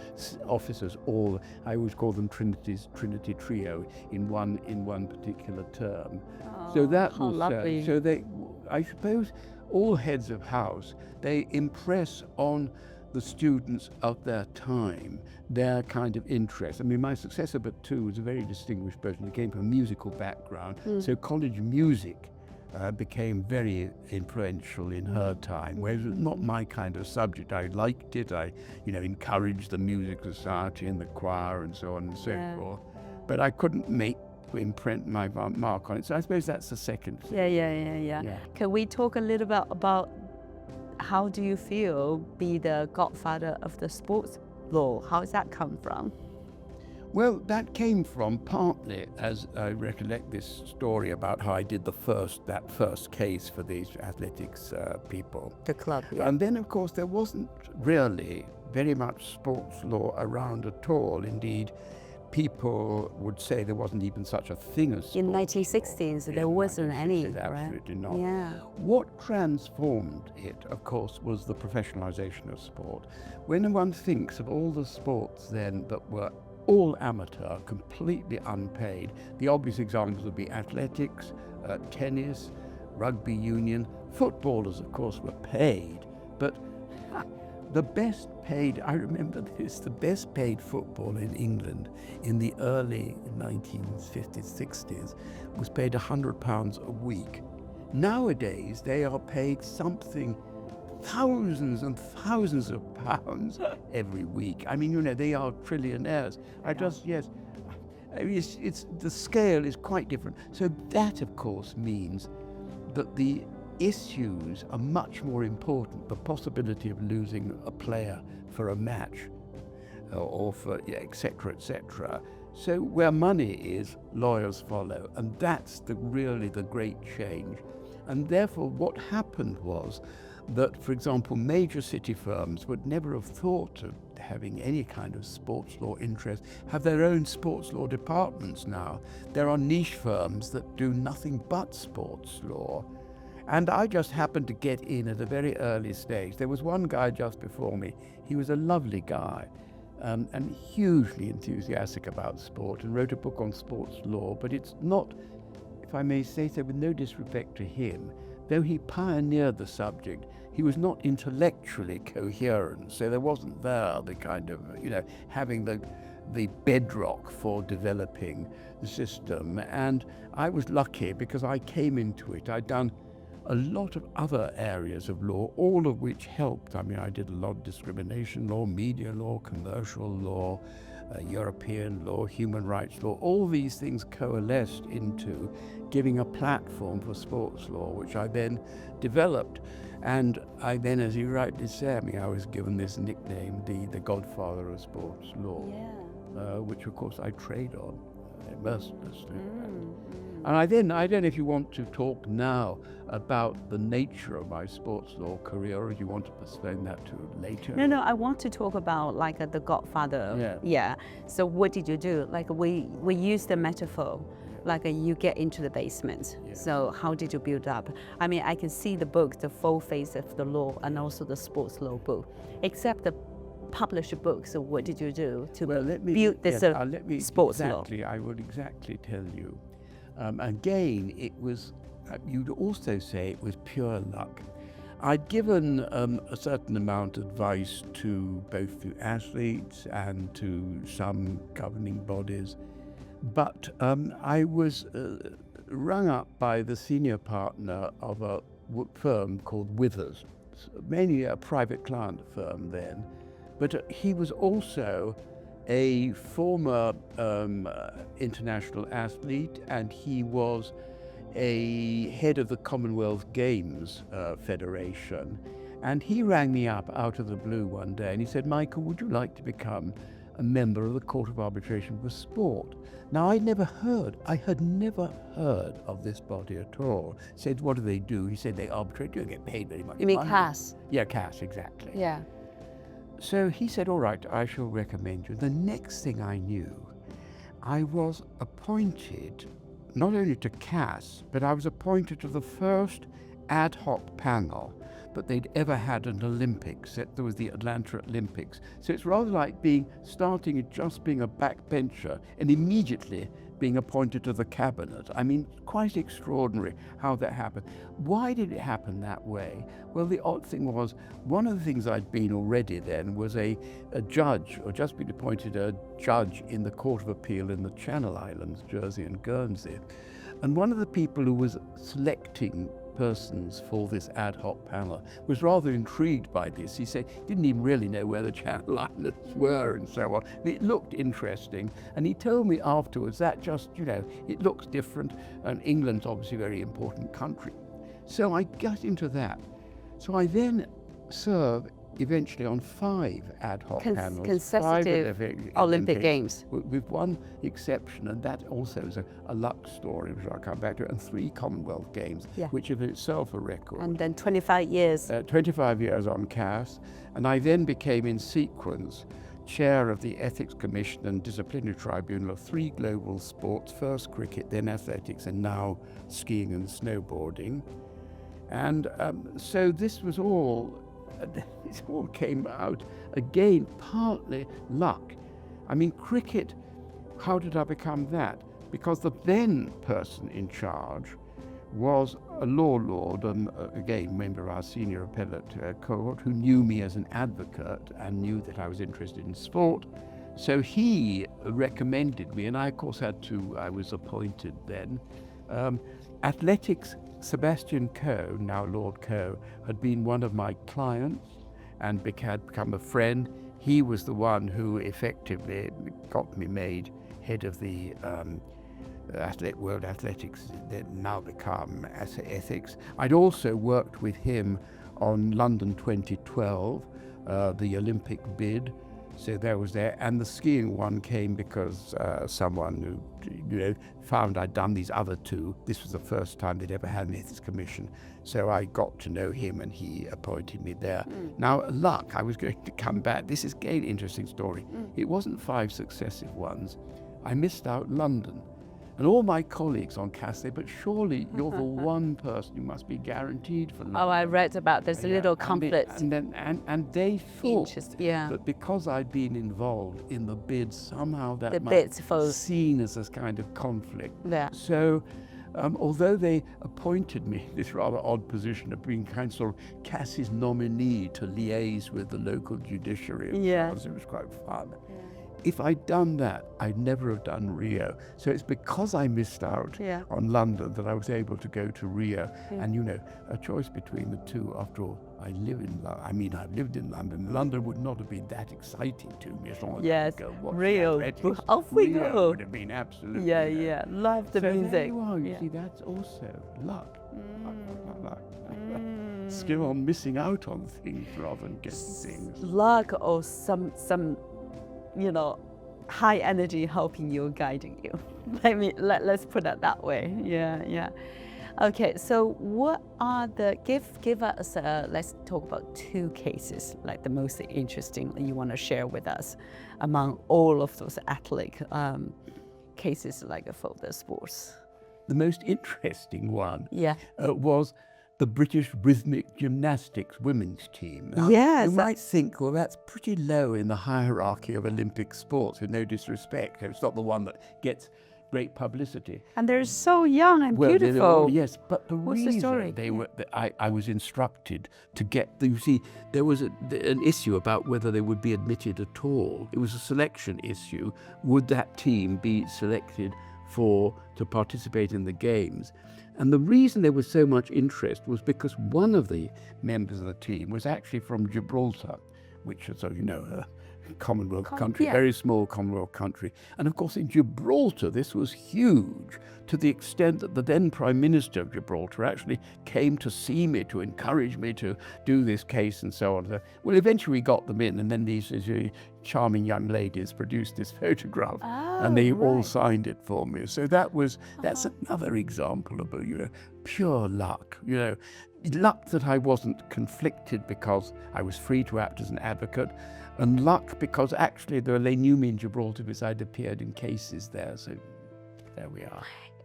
officers, all, I always call them Trinity Trio, in one particular term. Oh, so that was lovely. So they, I suppose, all heads of house, they impress on the students of their time, their kind of interest. I mean, my successor, but two, was a very distinguished person who came from a musical background. So college music became very influential in her time, whereas it was not my kind of subject. I liked it. I, encouraged the music society and the choir and so on and so forth. But I couldn't imprint my mark on it. So I suppose that's the second thing. Yeah. Can we talk a little bit about how do you feel be the godfather of the sports law? How does that come from? Well, that came from partly, as I recollect this story about how I did that first case for these athletics people. The club, And then, of course, there wasn't really very much sports law around at all. Indeed, people would say there wasn't even such a thing as sports in 1960s, law. there wasn't any, Absolutely right? not. Yeah. What transformed it, of course, was the professionalization of sport. When one thinks of all the sports then that were all amateur, completely unpaid, the obvious examples would be athletics, tennis, rugby union. Footballers, of course, were paid, but the best paid, I remember this, the best paid footballer in England in the early 1950s, 60s was paid £100 a week. Nowadays, they are paid something, thousands and thousands of pounds every week. I mean, they are trillionaires. It's the scale is quite different. So that, of course, means that the issues are much more important. The possibility of losing a player for a match or for et cetera. So where money is, lawyers follow. And that's really the great change. And therefore what happened was that, for example, major city firms would never have thought of having any kind of sports law interest, have their own sports law departments now. There are niche firms that do nothing but sports law. And I just happened to get in at a very early stage. There was one guy just before me. He was a lovely guy and hugely enthusiastic about sport and wrote a book on sports law. But it's not, if I may say so with no disrespect to him, though he pioneered the subject, he was not intellectually coherent. So there wasn't there the kind of, having the bedrock for developing the system. And I was lucky because I came into it. I'd done a lot of other areas of law, all of which helped. I mean, I did a lot of discrimination law, media law, commercial law, European law, human rights law. All these things coalesced into giving a platform for sports law, which I then developed. And I then, as you rightly say, I was given this nickname, the godfather of sports law, which of course I trade on mercilessly. And I don't know if you want to talk now about the nature of my sports law career, or do you want to postpone that to later? No, I want to talk about the godfather. Yeah. So what did you do? We use the metaphor, you get into the basement. Yeah. So how did you build up? I mean, I can see the book, the full face of the law, and also the sports law book, except the published book. So what did you do to build this sports law? I would exactly tell you. Again, it was, you'd also say it was pure luck. I'd given a certain amount of advice to both the athletes and to some governing bodies, but I was rung up by the senior partner of a firm called Withers, mainly a private client firm then, but he was also a former international athlete, and he was a head of the Commonwealth Games Federation. And he rang me up out of the blue one day and he said, "Michael, would you like to become a member of the Court of Arbitration for Sport?" Now, I had never heard of this body at all. He said, "What do they do?" He said, "They arbitrate. You don't get paid very much." You mean money." CAS? Yeah, CAS, exactly. Yeah. So he said, "All right, I shall recommend you." The next thing I knew, I was appointed not only to CAS, but I was appointed to the first ad hoc panel but they'd ever had an Olympics. There was the Atlanta Olympics. So it's rather like starting at just being a backbencher and immediately being appointed to the cabinet. I mean, quite extraordinary how that happened. Why did it happen that way? Well, the odd thing was, one of the things I'd been already then was a judge, or just been appointed a judge in the Court of Appeal in the Channel Islands, Jersey and Guernsey. And one of the people who was selecting persons for this ad hoc panel was rather intrigued by this. He said he didn't even really know where the Channel Islands were and so on. It looked interesting, and he told me afterwards that just, it looks different, and England's obviously a very important country. So I got into that. So I then served eventually on 5 ad hoc panels. Consecutive Olympic Games. With one exception, and that also is a luck story, which I'll come back to, and 3 Commonwealth Games, which is itself a record. And then 25 years. 25 years on CAS, and I then became in sequence chair of the Ethics Commission and Disciplinary Tribunal of 3 global sports, first cricket, then athletics, and now skiing and snowboarding. And so this was all, it all came out, again, partly luck. I mean, cricket, how did I become that? Because the then person in charge was a law lord, and again, member of our senior appellate court, who knew me as an advocate and knew that I was interested in sport. So he recommended me, and I, of course, I was appointed then. Athletics, Sebastian Coe, now Lord Coe, had been one of my clients and had become a friend. He was the one who effectively got me made head of the World Athletics, that now become ethics. I'd also worked with him on London 2012, the Olympic bid. So there was there, and the skiing one came because someone who found I'd done these other 2. This was the first time they'd ever had an ethics commission. So I got to know him, and he appointed me there. Now, luck, I was going to come back. This is again an interesting story. It wasn't 5 successive ones. I missed out London. And all my colleagues on CAS say, but surely you're the one person who must be guaranteed for London. Oh, I read about there's a little conflict. And they thought that because I'd been involved in the bid, somehow that might be seen as a kind of conflict. Yeah. So although they appointed me this rather odd position of being kind of sort of CAS's nominee to liaise with the local judiciary, it was quite fun. If I'd done that, I'd never have done Rio. So it's because I missed out on London that I was able to go to Rio. And a choice between the 2, after all, I've lived in London. London would not have been that exciting to me as long as I could go watch Rio. Off we Rio go. would have been absolutely. Love the music. There you are. You see, that's also luck. Luck. Skill on missing out on things rather than getting things. Luck or some high energy helping you, guiding you. Let's put it that way. Okay, so what are give us, let's talk about 2 cases, like the most interesting that you want to share with us among all of those athletic cases like for the sports. The most interesting one was the British Rhythmic Gymnastics women's team. Now, you might think, well, that's pretty low in the hierarchy of Olympic sports, with no disrespect. It's not the one that gets great publicity. And they're so young and beautiful. Yes, but the reason they were, I was instructed to get, you see, there was an issue about whether they would be admitted at all. It was a selection issue. Would that team be selected to participate in the Games? And the reason there was so much interest was because one of the members of the team was actually from Gibraltar, which is, a Commonwealth country, very small Commonwealth country. And of course in Gibraltar this was huge, to the extent that the then Prime Minister of Gibraltar actually came to see me to encourage me to do this case and so on. Well, eventually we got them in, and then these charming young ladies produced this photograph and they all signed it for me. So that's another example of pure luck, luck that I wasn't conflicted because I was free to act as an advocate, and luck because actually they knew me in Gibraltar because I'd appeared in cases there. So there we are.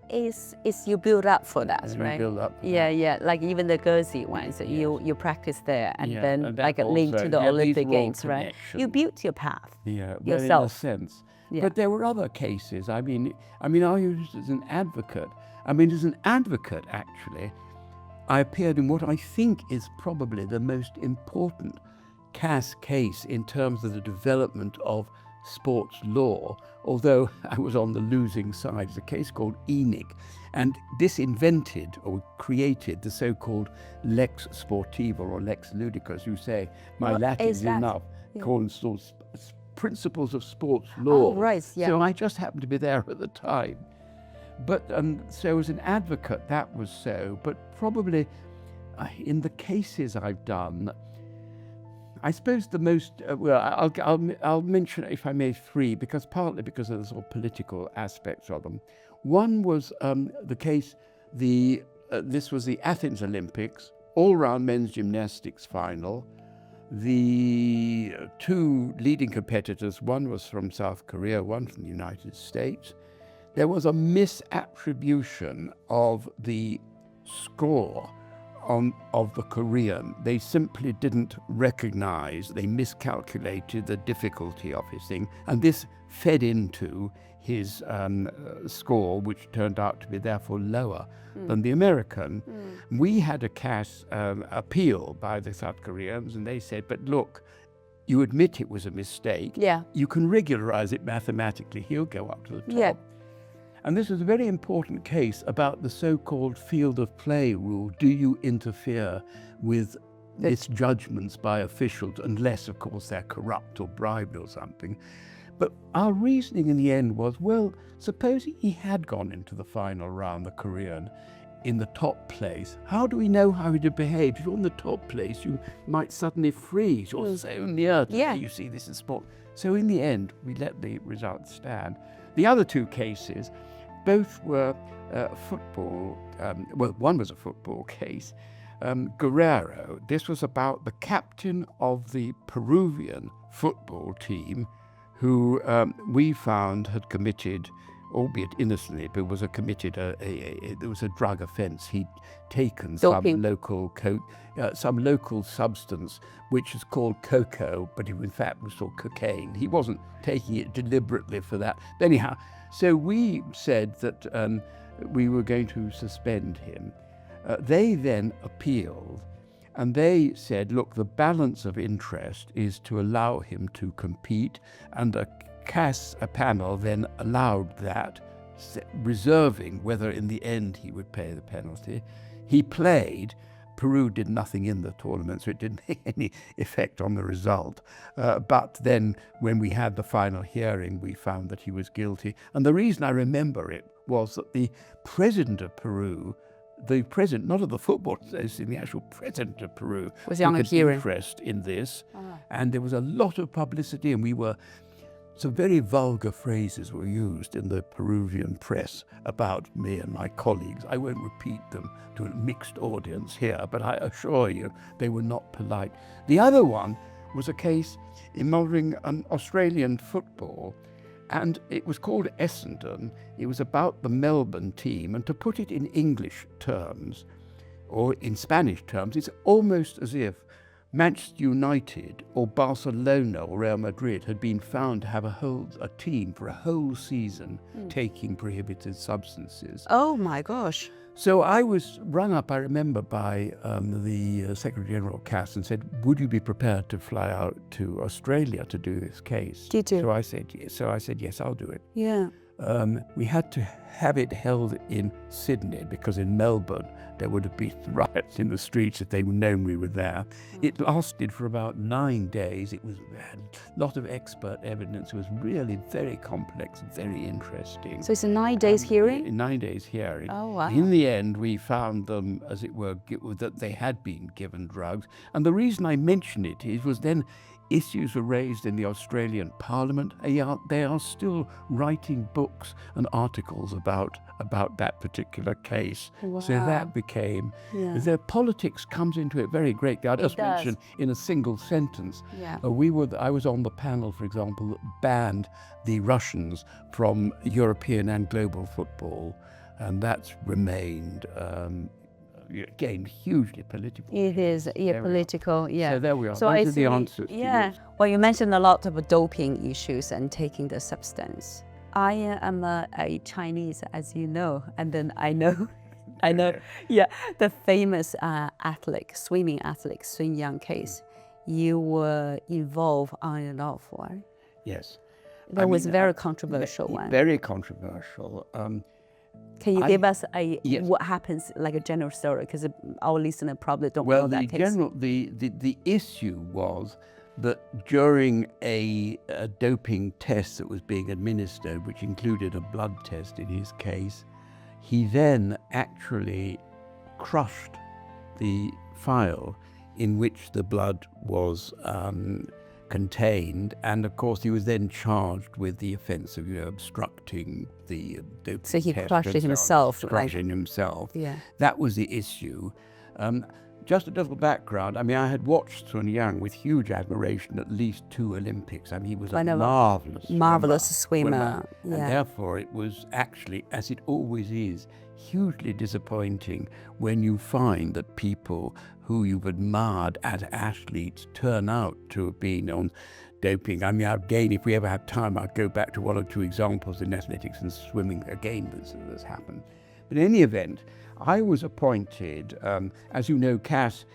It's you build up for that, And right? you build up. Yeah. Like even the Guernsey ones, you practice there, and Yeah, then and that like a link also- to the yeah, these Olympic were all Games, right? connections. You built your path. Yeah, well, yourself. in a sense. Yeah. But there were other cases. I mean, I used as an advocate. As an advocate, actually, I appeared in what I think is probably the most important Cass case in terms of the development of sports law, although I was on the losing side. It's a case called Enig, and this invented or created the so-called lex sportiva or lex ludicus. You say, my What Latin is is that? enough, Yeah. called principles of sports law. Oh, right, yeah. So I just happened to be there at the time. But so as an advocate, that was so. But probably in the cases I've done, I suppose the most, I'll mention, if I may, three, partly because of the sort of political aspects of them. One was the case, this was the Athens Olympics, all-round men's gymnastics final. The two leading competitors, one was from South Korea, one from the United States. There was a misattribution of the score of the Korean. They simply didn't recognize, they miscalculated the difficulty of his thing, and this fed into his score, which turned out to be therefore lower than the American. We had a Cass appeal by the South Koreans, and they said, but look, you admit it was a mistake. Yeah. You can regularize it mathematically. He'll go up to the top. Yeah. And this is a very important case about the so-called field of play rule. Do you interfere with its judgments by officials, unless, of course, they're corrupt or bribed or something? But our reasoning in the end was, well, supposing he had gone into the final round, the Korean, in the top place, how do we know how he'd have behaved? If you're in the top place, you might suddenly freeze. You're so near to you see this in sport. So in the end, we let the results stand. The other two cases, both were football, one was a football case. Guerrero, this was about the captain of the Peruvian football team, who we found had committed, albeit innocently, but was there was a drug offence. He'd taken Doping. some local substance which is called cocoa, but it in fact was called cocaine. He wasn't taking it deliberately for that. But anyhow, so we said that we were going to suspend him. They then appealed, and they said, look, the balance of interest is to allow him to compete, and a panel then allowed that, reserving whether in the end he would pay the penalty. He played. Peru did nothing in the tournament, so it didn't have any effect on the result. But then when we had the final hearing, we found that he was guilty. And the reason I remember it was that the president of Peru, the president, not of the football association, the actual president of Peru, was on a took an hearing. interest in this. And there was a lot of publicity, and some very vulgar phrases were used in the Peruvian press about me and my colleagues. I won't repeat them to a mixed audience here, but I assure you they were not polite. The other one was a case involving an Australian football, and it was called Essendon. It was about the Melbourne team, and to put it in English terms, or in Spanish terms, it's almost as if Manchester United or Barcelona or Real Madrid had been found to have a team for a whole season taking prohibited substances. Oh my gosh. So I was rung up, I remember, by the Secretary General of Cass and said, would you be prepared to fly out to Australia to do this case? Did you? So I said, yes, I'll do it. Yeah. We had to have it held in Sydney because in Melbourne there would have been riots in the streets if they'd known we were there. It lasted for about 9 days. It had a lot of expert evidence. It was really very complex, very interesting. So it's a 9 days hearing? 9 days hearing. Oh, wow. In the end, we found them, as it were, that they had been given drugs. And the reason I mention it was then issues were raised in the Australian Parliament. They are still writing books and articles about that particular case. Wow. So that became, the politics comes into it very greatly. I just mentioned in a single sentence. Yeah. I was on the panel, for example, that banned the Russians from European and global football. And that's remained, again, hugely political. It is, yeah, political, yeah. So there we are. So Those I are the see, answers. yeah. Well, you mentioned a lot of doping issues and taking the substance. I am a Chinese, as you know, and then I know, yeah, the famous athlete, swimming athlete, Sun Yang case. You were involved on and off, right? Yes. That was very controversial one. Very controversial. Can you give us yes. what happens, like a general story? Because our listener probably don't know that case. The issue was that during a doping test that was being administered, which included a blood test in his case, he then actually crushed the file in which the blood was contained, and of course he was then charged with the offence of obstructing the doping test. So he crushed it himself. Crushing himself. Yeah. That was the issue. Just a little background. I mean, I had watched Sun Yang with huge admiration at least 2 Olympics. I mean, he was a marvelous swimmer. Yeah. And therefore it was actually, as it always is, hugely disappointing when you find that people who you've admired as athletes turn out to have been on doping. I mean, again, if we ever have time, I'll go back to 1 or 2 examples in athletics and swimming again that's happened. But in any event, I was appointed, as you know, CAS,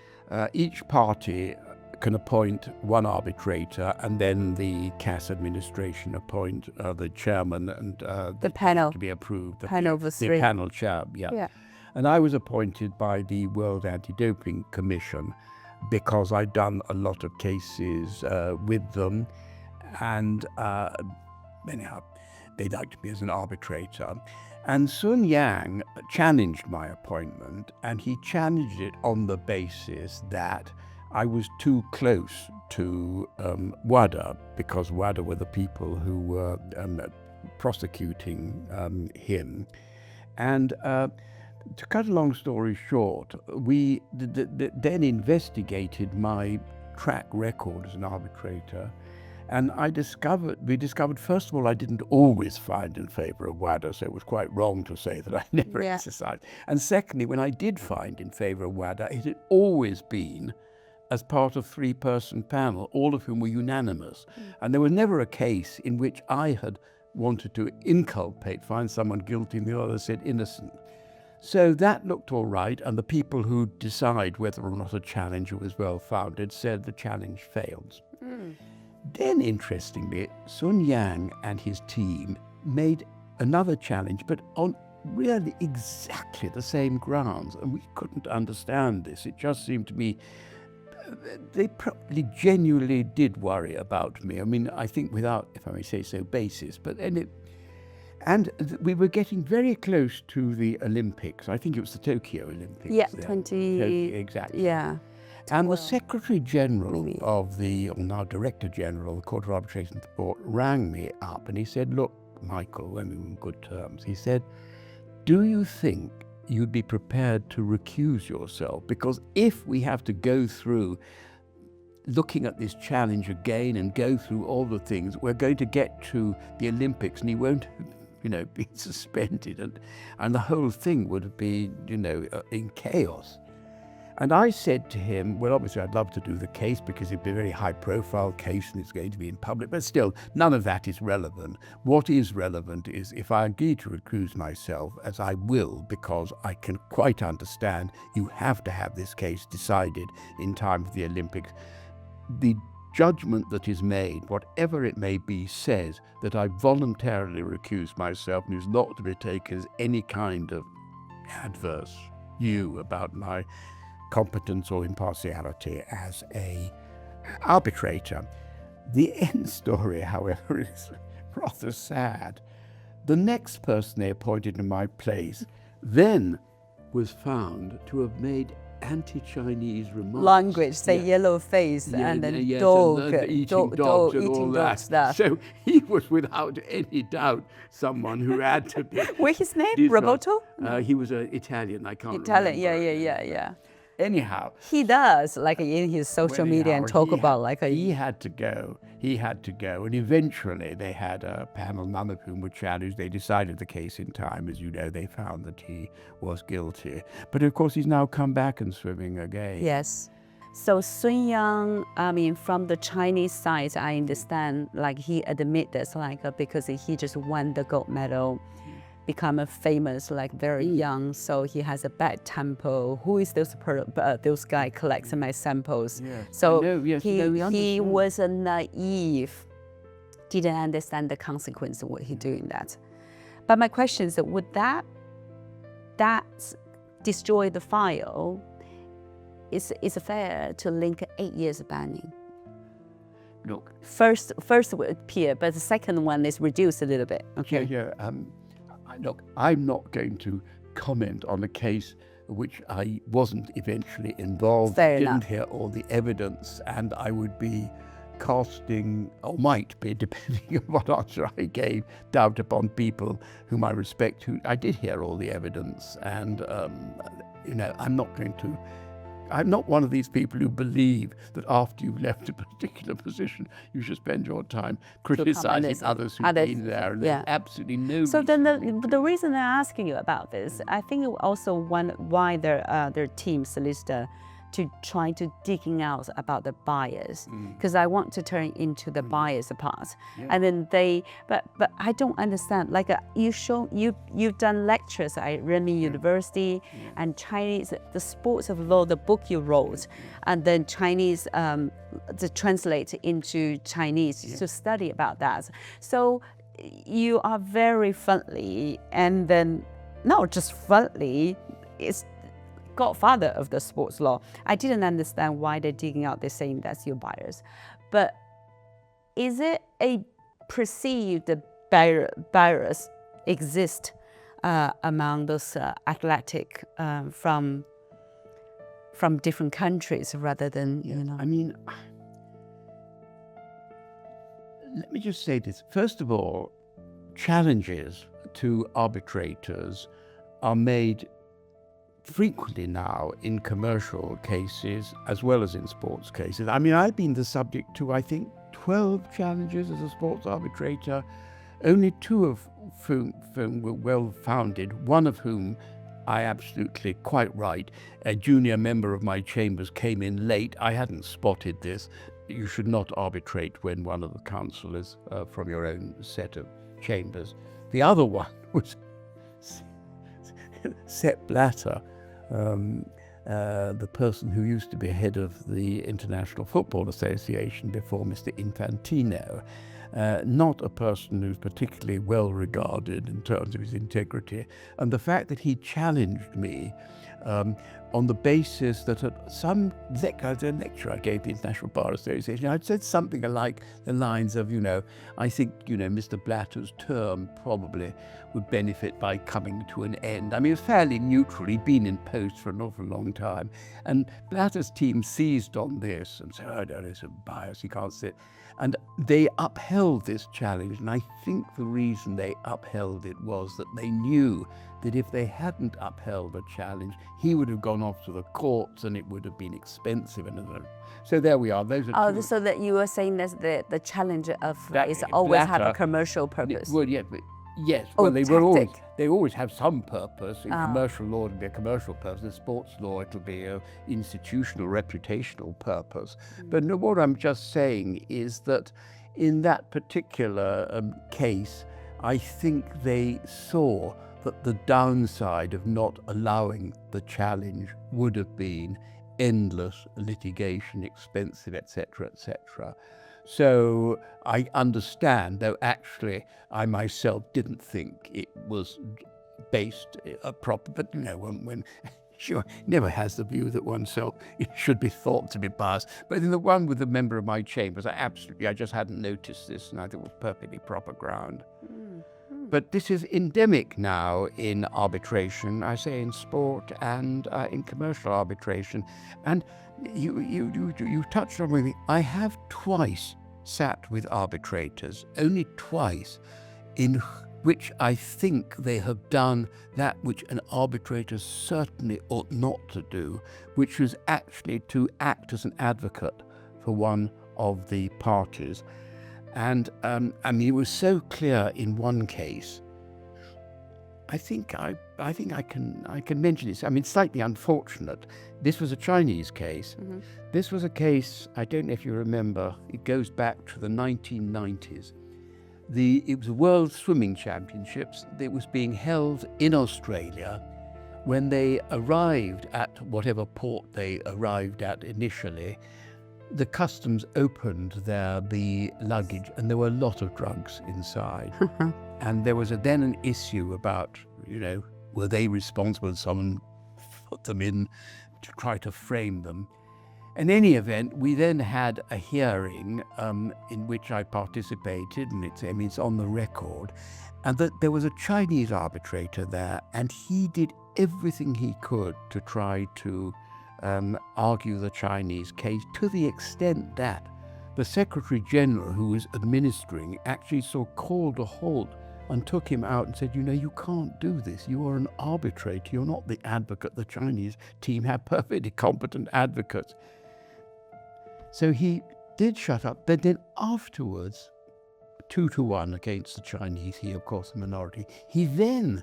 each party can appoint 1 arbitrator, and then the CAS administration appoint the chairman and the panel to be approved. The panel of 3. The panel chair, yeah. And I was appointed by the World Anti-Doping Commission because I'd done a lot of cases with them, and anyhow, they liked me as an arbitrator. And Sun Yang challenged my appointment, and he challenged it on the basis that I was too close to WADA, because WADA were the people who were prosecuting him. And to cut a long story short, we then investigated my track record as an arbitrator. And we discovered, first of all, I didn't always find in favour of WADA, so it was quite wrong to say that I never exercised. And secondly, when I did find in favour of WADA, it had always been as part of 3-person panel, all of whom were unanimous. And there was never a case in which I had wanted to find someone guilty, and the other said innocent. So that looked all right, and the people who decide whether or not a challenge was well-founded said the challenge fails. Then, interestingly, Sun Yang and his team made another challenge, but on really exactly the same grounds, and we couldn't understand this. It just seemed to me they probably genuinely did worry about me. I mean, I think without, if I may say so, basis, but we were getting very close to the Olympics. I think it was the Tokyo Olympics. Yeah, exactly. Yeah. And the Secretary General or now Director General, the Court of Arbitration rang me up, and he said, "Look, Michael," when we were in good terms, he said, "Do you think you'd be prepared to recuse yourself? Because if we have to go through looking at this challenge again and go through all the things, we're going to get to the Olympics and he won't, be suspended, and the whole thing would be, in chaos." And I said to him, well, obviously I'd love to do the case because it'd be a very high-profile case and it's going to be in public, but still, none of that is relevant. What is relevant is if I agree to recuse myself, as I will, because I can quite understand you have to have this case decided in time for the Olympics. The judgment that is made, whatever it may be, says that I voluntarily recuse myself and is not to be taken as any kind of adverse view about my competence or impartiality as a arbitrator. The end story, however, is rather sad. The next person they appointed in my place then was found to have made anti-Chinese remarks. Language, say yellow face, and then dog, eating dogs and all that. Stuff. So he was without any doubt someone who had to be. What's his name? Roboto? He was Italian. I can't remember. Italian, yeah. anyhow, he does, like in his social media, and talk about like he had to go, and eventually they had a panel, none of whom were challenged. They decided the case in time. As you know, they found that he was guilty. But of course, he's now come back and swimming again. Yes. So Sun Yang, I mean, from the Chinese side, I understand, like he admit this, like because he just won the gold medal, become a famous, like very young, so he has a bad tempo. Who is those guy collecting my samples? Yes. So he was a naive, didn't understand the consequence of what he doing that. But my question is, would that destroy the file? Is it fair to link 8 years banning? Look, first would appear, but the second one is reduced a little bit. Okay. Look, I'm not going to comment on a case which I wasn't eventually involved. Fair didn't enough. hear all the evidence, and I would be casting, or might be, depending on what answer I gave, doubt upon people whom I respect. Who I did hear all the evidence, and I'm not one of these people who believe that after you've left a particular position, you should spend your time criticizing others who've been there. And there's absolutely no So reason. then the reason I'm asking you about this, I think also why their team solicitor to try to digging out about the bias, because I want to turn into the bias part, and then but I don't understand. Like you've done lectures at Renmin University, and Chinese, the sports of law, the book you wrote, and then Chinese to translate into Chinese to study about that. So you are very friendly, and then not just friendly, it's godfather of the sports law. I didn't understand why they're digging out, they're saying that's your bias. But is it a perceived bias exist among those athletic from different countries rather than, I mean, let me just say this. First of all, challenges to arbitrators are made frequently now in commercial cases as well as in sports cases. I mean, I've been the subject to, I think, 12 challenges as a sports arbitrator, only 2 of whom were well-founded, one of whom I absolutely quite right. A junior member of my chambers came in late. I hadn't spotted this. You should not arbitrate when one of the counsel is from your own set of chambers. The other one was Sepp Blatter, the person who used to be head of the International Football Association before Mr. Infantino. Not a person who's particularly well regarded in terms of his integrity. And the fact that he challenged me on the basis that at some lecture I gave the International Bar Association, I'd said something alike the lines of, I think, Mr. Blatter's term probably would benefit by coming to an end. I mean, it was fairly neutral. He'd been in post for an awful long time. And Blatter's team seized on this and said, oh, no, there's a bias, he can't sit. And they upheld this challenge. And I think the reason they upheld it was that they knew that if they hadn't upheld the challenge, he would have gone off to the courts and it would have been expensive. So there we are. Those are two. So that you were saying that the challenge of is always Blatter, have a commercial purpose. Well, yeah, but yes. Oh, well, tactic. they always have some purpose. In commercial law, it'll be a commercial purpose. In sports law, it'll be an institutional, reputational purpose. But no, what I'm just saying is that in that particular case, I think they saw that the downside of not allowing the challenge would have been endless litigation, expensive, etc., etc. So I understand, though actually I myself didn't think it was based proper, but when sure, never has the view that oneself should be thought to be biased. But in the one with the member of my chambers, I just hadn't noticed this, and I thought it was perfectly proper ground. But this is endemic now in arbitration, I say in sport and in commercial arbitration. And you touched on me. I have twice sat with arbitrators, only twice, in which I think they have done that which an arbitrator certainly ought not to do, which was actually to act as an advocate for one of the parties. And I mean, it was so clear in one case. I think I can mention this. I mean, slightly unfortunate. This was a Chinese case. Mm-hmm. This was a case, I don't know if you remember, it goes back to the 1990s. It was the World Swimming Championships. It was being held in Australia. When they arrived at whatever port they arrived at initially, the customs opened the luggage, and there were a lot of drugs inside. And there was then an issue about, were they responsible? Someone put them in to try to frame them. In any event, we then had a hearing in which I participated, and it's on the record, and that there was a Chinese arbitrator there, and he did everything he could to try to argue the Chinese case, to the extent that the Secretary General, who was administering, actually called a halt and took him out and said, you can't do this. You are an arbitrator. You're not the advocate. The Chinese team had perfectly competent advocates. So he did shut up. But then afterwards, 2-1 against the Chinese, he, of course, the minority, he then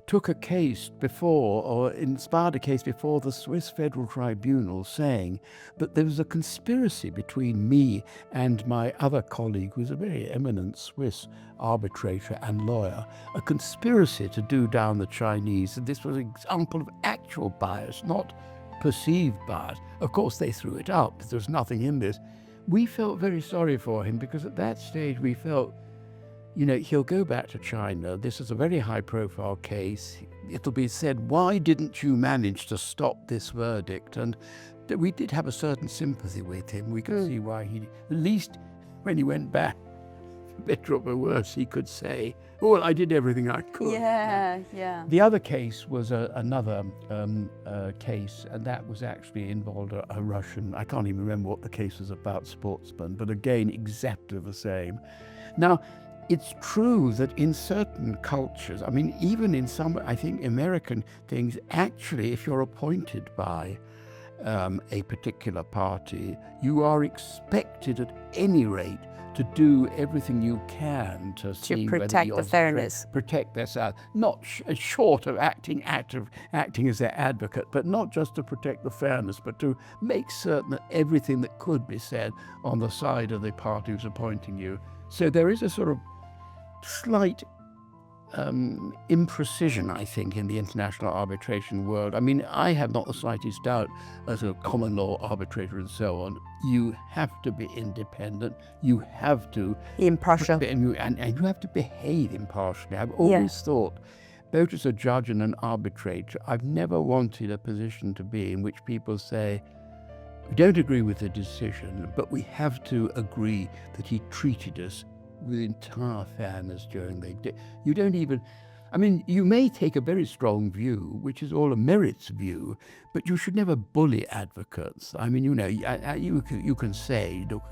took a case before, or inspired a case before the Swiss Federal Tribunal, saying that there was a conspiracy between me and my other colleague, who was a very eminent Swiss arbitrator and lawyer, a conspiracy to do down the Chinese. And this was an example of actual bias, not perceived bias. Of course, they threw it out. There was nothing in this. We felt very sorry for him, because at that stage we felt, he'll go back to China. This is a very high-profile case. It'll be said, why didn't you manage to stop this verdict? And we did have a certain sympathy with him. We could see why at least when he went back, for better or for worse, he could say, well, I did everything I could. Yeah, yeah. The other case was another case, and that was actually involved a Russian, I can't even remember what the case was about, sportsman, but again, exactly the same. Now, it's true that in certain cultures, I mean, even in some, I think, American things, actually, if you're appointed by a particular party, you are expected at any rate to do everything you can to see protect the fairness. Protect their side, not short of acting as their advocate, but not just to protect the fairness, but to make certain that everything that could be said on the side of the party who's appointing you. So there is a sort of slight imprecision, I think, in the international arbitration world. I mean, I have not the slightest doubt, as a common law arbitrator and so on, you have to be independent, you have to impartial, and you have to behave impartially. I've always thought, both as a judge and an arbitrator, I've never wanted a position to be in which people say, we don't agree with the decision, but we have to agree that he treated us with entire fairness during the day. You don't even, I mean, you may take a very strong view, which is all a merits view, but you should never bully advocates. I mean, you can say, look,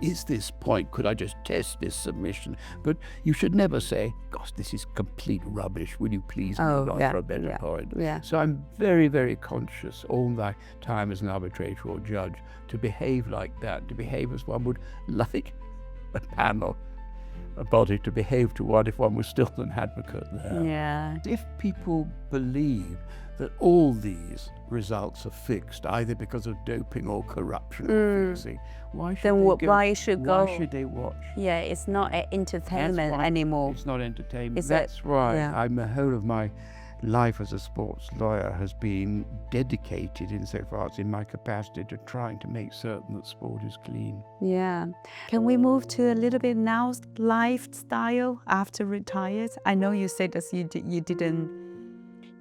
is this point, could I just test this submission? But you should never say, gosh, this is complete rubbish, will you please move on for a better point? Yeah. So I'm very, very conscious all my time as an arbitrator or judge to behave like that, to behave as one would like a panel, a body to behave to one if one was still an advocate there. Yeah. If people believe that all these results are fixed, either because of doping or corruption or fixing, why should why should they watch? Yeah, it's not entertainment anymore. It's not entertainment. That's right. Yeah. The whole of my life as a sports lawyer has been dedicated, insofar as in my capacity, to trying to make certain that sport is clean. Yeah. Can we move to a little bit now lifestyle after retired? I know you said that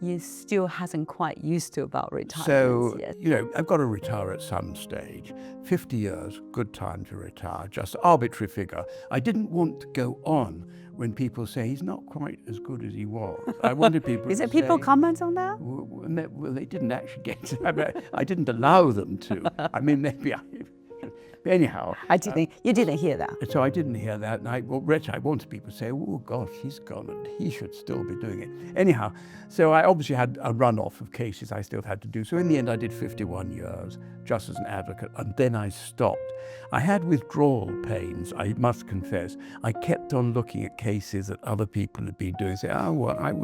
you still hasn't quite used to about retirement yet. So, I've got to retire at some stage. 50 years, good time to retire, just arbitrary figure. I didn't want to go on when people say he's not quite as good as he was. I wanted people Is it people comment on that? Well, they didn't actually get to I didn't allow them to. I mean, maybe Anyhow. You didn't hear that. So I didn't hear that, and I wanted people to say, oh gosh, he's gone and he should still be doing it. Anyhow, so I obviously had a run-off of cases I still had to do. So in the end, I did 51 years just as an advocate, and then I stopped. I had withdrawal pains, I must confess. I kept on looking at cases that other people had been doing, say, oh, well, I'd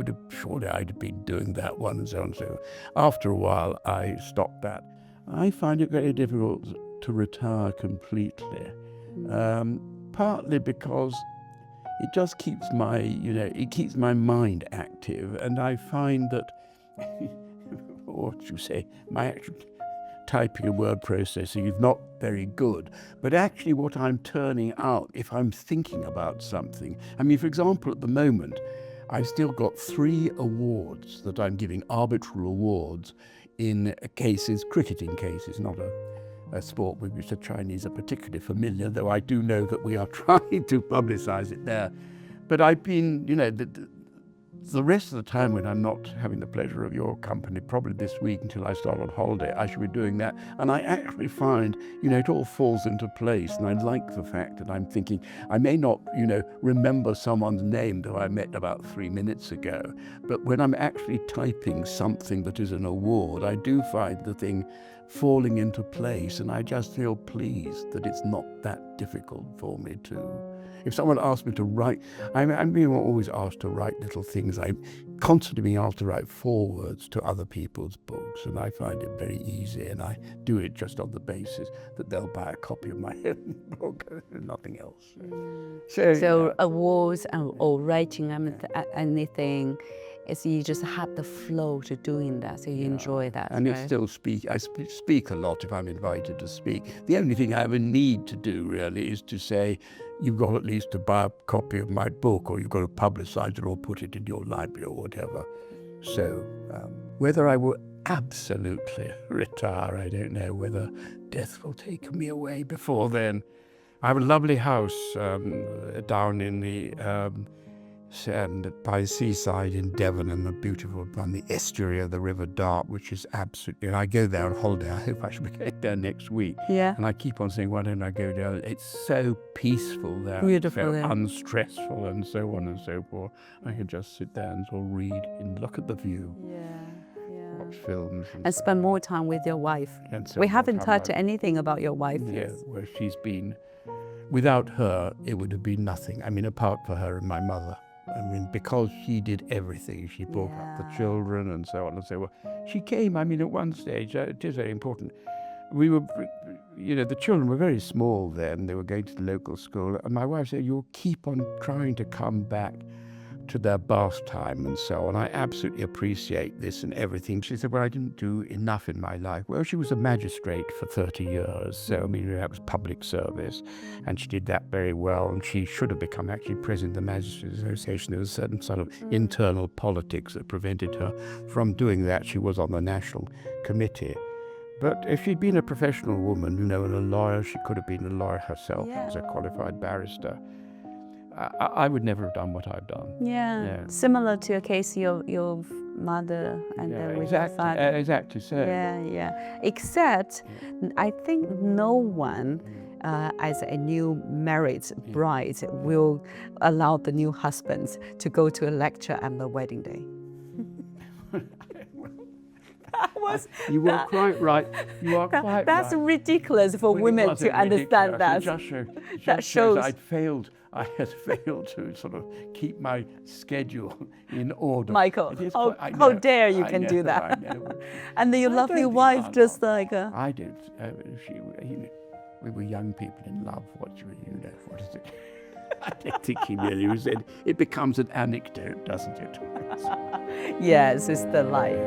have been doing that one, and so on. So after a while, I stopped that. I find it very difficult to retire completely, partly because it just keeps my mind active, and I find that, what you say, my actual typing and word processing is not very good, but actually what I'm turning out, if I'm thinking about something, I mean, for example, at the moment, I've still got 3 awards that I'm giving, arbitral awards, in cases, cricketing cases, not a sport with which the Chinese are particularly familiar, though I do know that we are trying to publicise it there. But I've been, the rest of the time when I'm not having the pleasure of your company, probably this week until I start on holiday, I should be doing that. And I actually find, it all falls into place. And I like the fact that I'm thinking, I may not, remember someone's name that I met about 3 minutes ago, but when I'm actually typing something that is an award, I do find the thing falling into place, and I just feel pleased that it's not that difficult for me to. If someone asked me to write, I'm being always asked to write little things. I'm constantly being asked to write forewords to other people's books, and I find it very easy, and I do it just on the basis that they'll buy a copy of my own book and nothing else. So awards or writing anything, is you just have the flow to doing that, so you enjoy that. And right? I still speak. I speak a lot if I'm invited to speak. The only thing I ever need to do really is to say, you've got at least to buy a copy of my book, or you've got to publicise it or put it in your library or whatever. So whether I will absolutely retire, I don't know. Whether death will take me away before then. I have a lovely house down in the by the seaside in Devon, and a beautiful on the estuary of the River Dart, which is absolutely. And I go there on holiday. I hope I should be going there next week. Yeah. And I keep on saying, why don't I go down? It's so peaceful there, beautiful, so unstressful, and so on and so forth. I can just sit there and sort of read and look at the view. Watch films and spend more time with your wife. We haven't touched anything about your wife. Yeah, where she's been. Without her, it would have been nothing. I mean, apart from her and my mother. I mean, because she did everything. She brought up the children and so on and so on. She came, I mean, at one stage, it is very important. We were, the children were very small then. They were going to the local school. And my wife said, you'll keep on trying to come back to their bath time and so on. I absolutely appreciate this and everything. She said, well, I didn't do enough in my life. Well, she was a magistrate for 30 years. So, I mean, that was public service. And she did that very well. And she should have become actually president of the Magistrates Association. There was a certain sort of internal politics that prevented her from doing that. She was on the national committee. But if she'd been a professional woman, and a lawyer, she could have been a lawyer herself as a qualified barrister. I would never have done what I've done. Yeah. Similar to a case your mother and with your father. Exactly so. Yeah. Except, I think no one, as a new married bride, will allow the new husbands to go to a lecture on the wedding day. You are quite right. You are quite right. That's ridiculous for women to understand that. That shows I had failed to sort of keep my schedule in order. Michael, how dare you can do that? I know. And then your lovely wife just like... I did. We were young people in love. What is it? I don't think he really said. It becomes an anecdote, doesn't it? Yes, it's the life,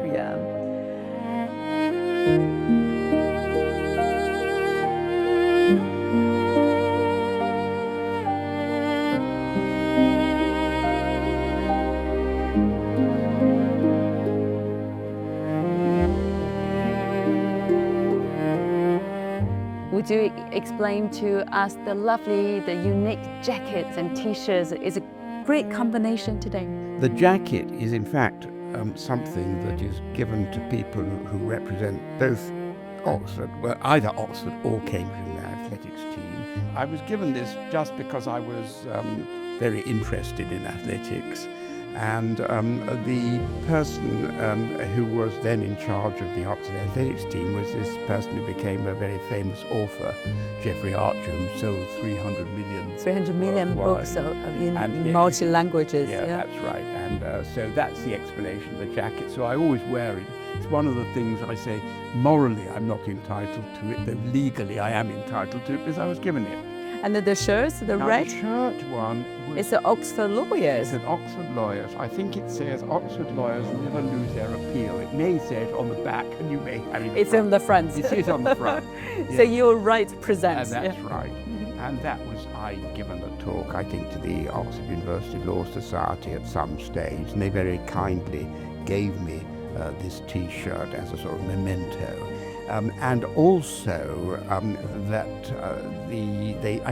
Would you explain to us the unique jackets and t-shirts? Is a great combination today. The jacket is in fact something that is given to people who represent both Oxford, well, either Oxford or Cambridge in their athletics I was given this just because I was very interested in athletics. And the person who was then in charge of the Oxford athletics team was this person who became a very famous author, Jeffrey Archer, who sold 300 million. 300 million books in multi-languages. Yeah, that's right. And so that's the explanation of the jacket. So I always wear it. It's one of the things I say, morally I'm not entitled to it, though legally I am entitled to it because I was given it. And the shirts, the Now, red? The shirt one. It's an Oxford Lawyers. It's an Oxford Lawyers. I think it says Oxford Lawyers never lose their appeal. It may say it on the back, and you may have it. It's on the front. It is on the front. So you're right to present. And that's right. And that was, I'd given a talk, I think, to the Oxford University Law Society at some stage, and they very kindly gave me this T-shirt as a sort of memento. And also I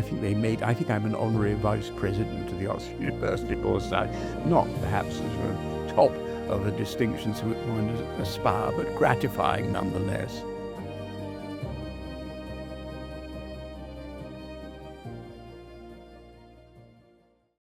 think I'm an honorary vice president of the Oxford University Law Society, not perhaps as a top of the distinctions to which one aspire, but gratifying nonetheless.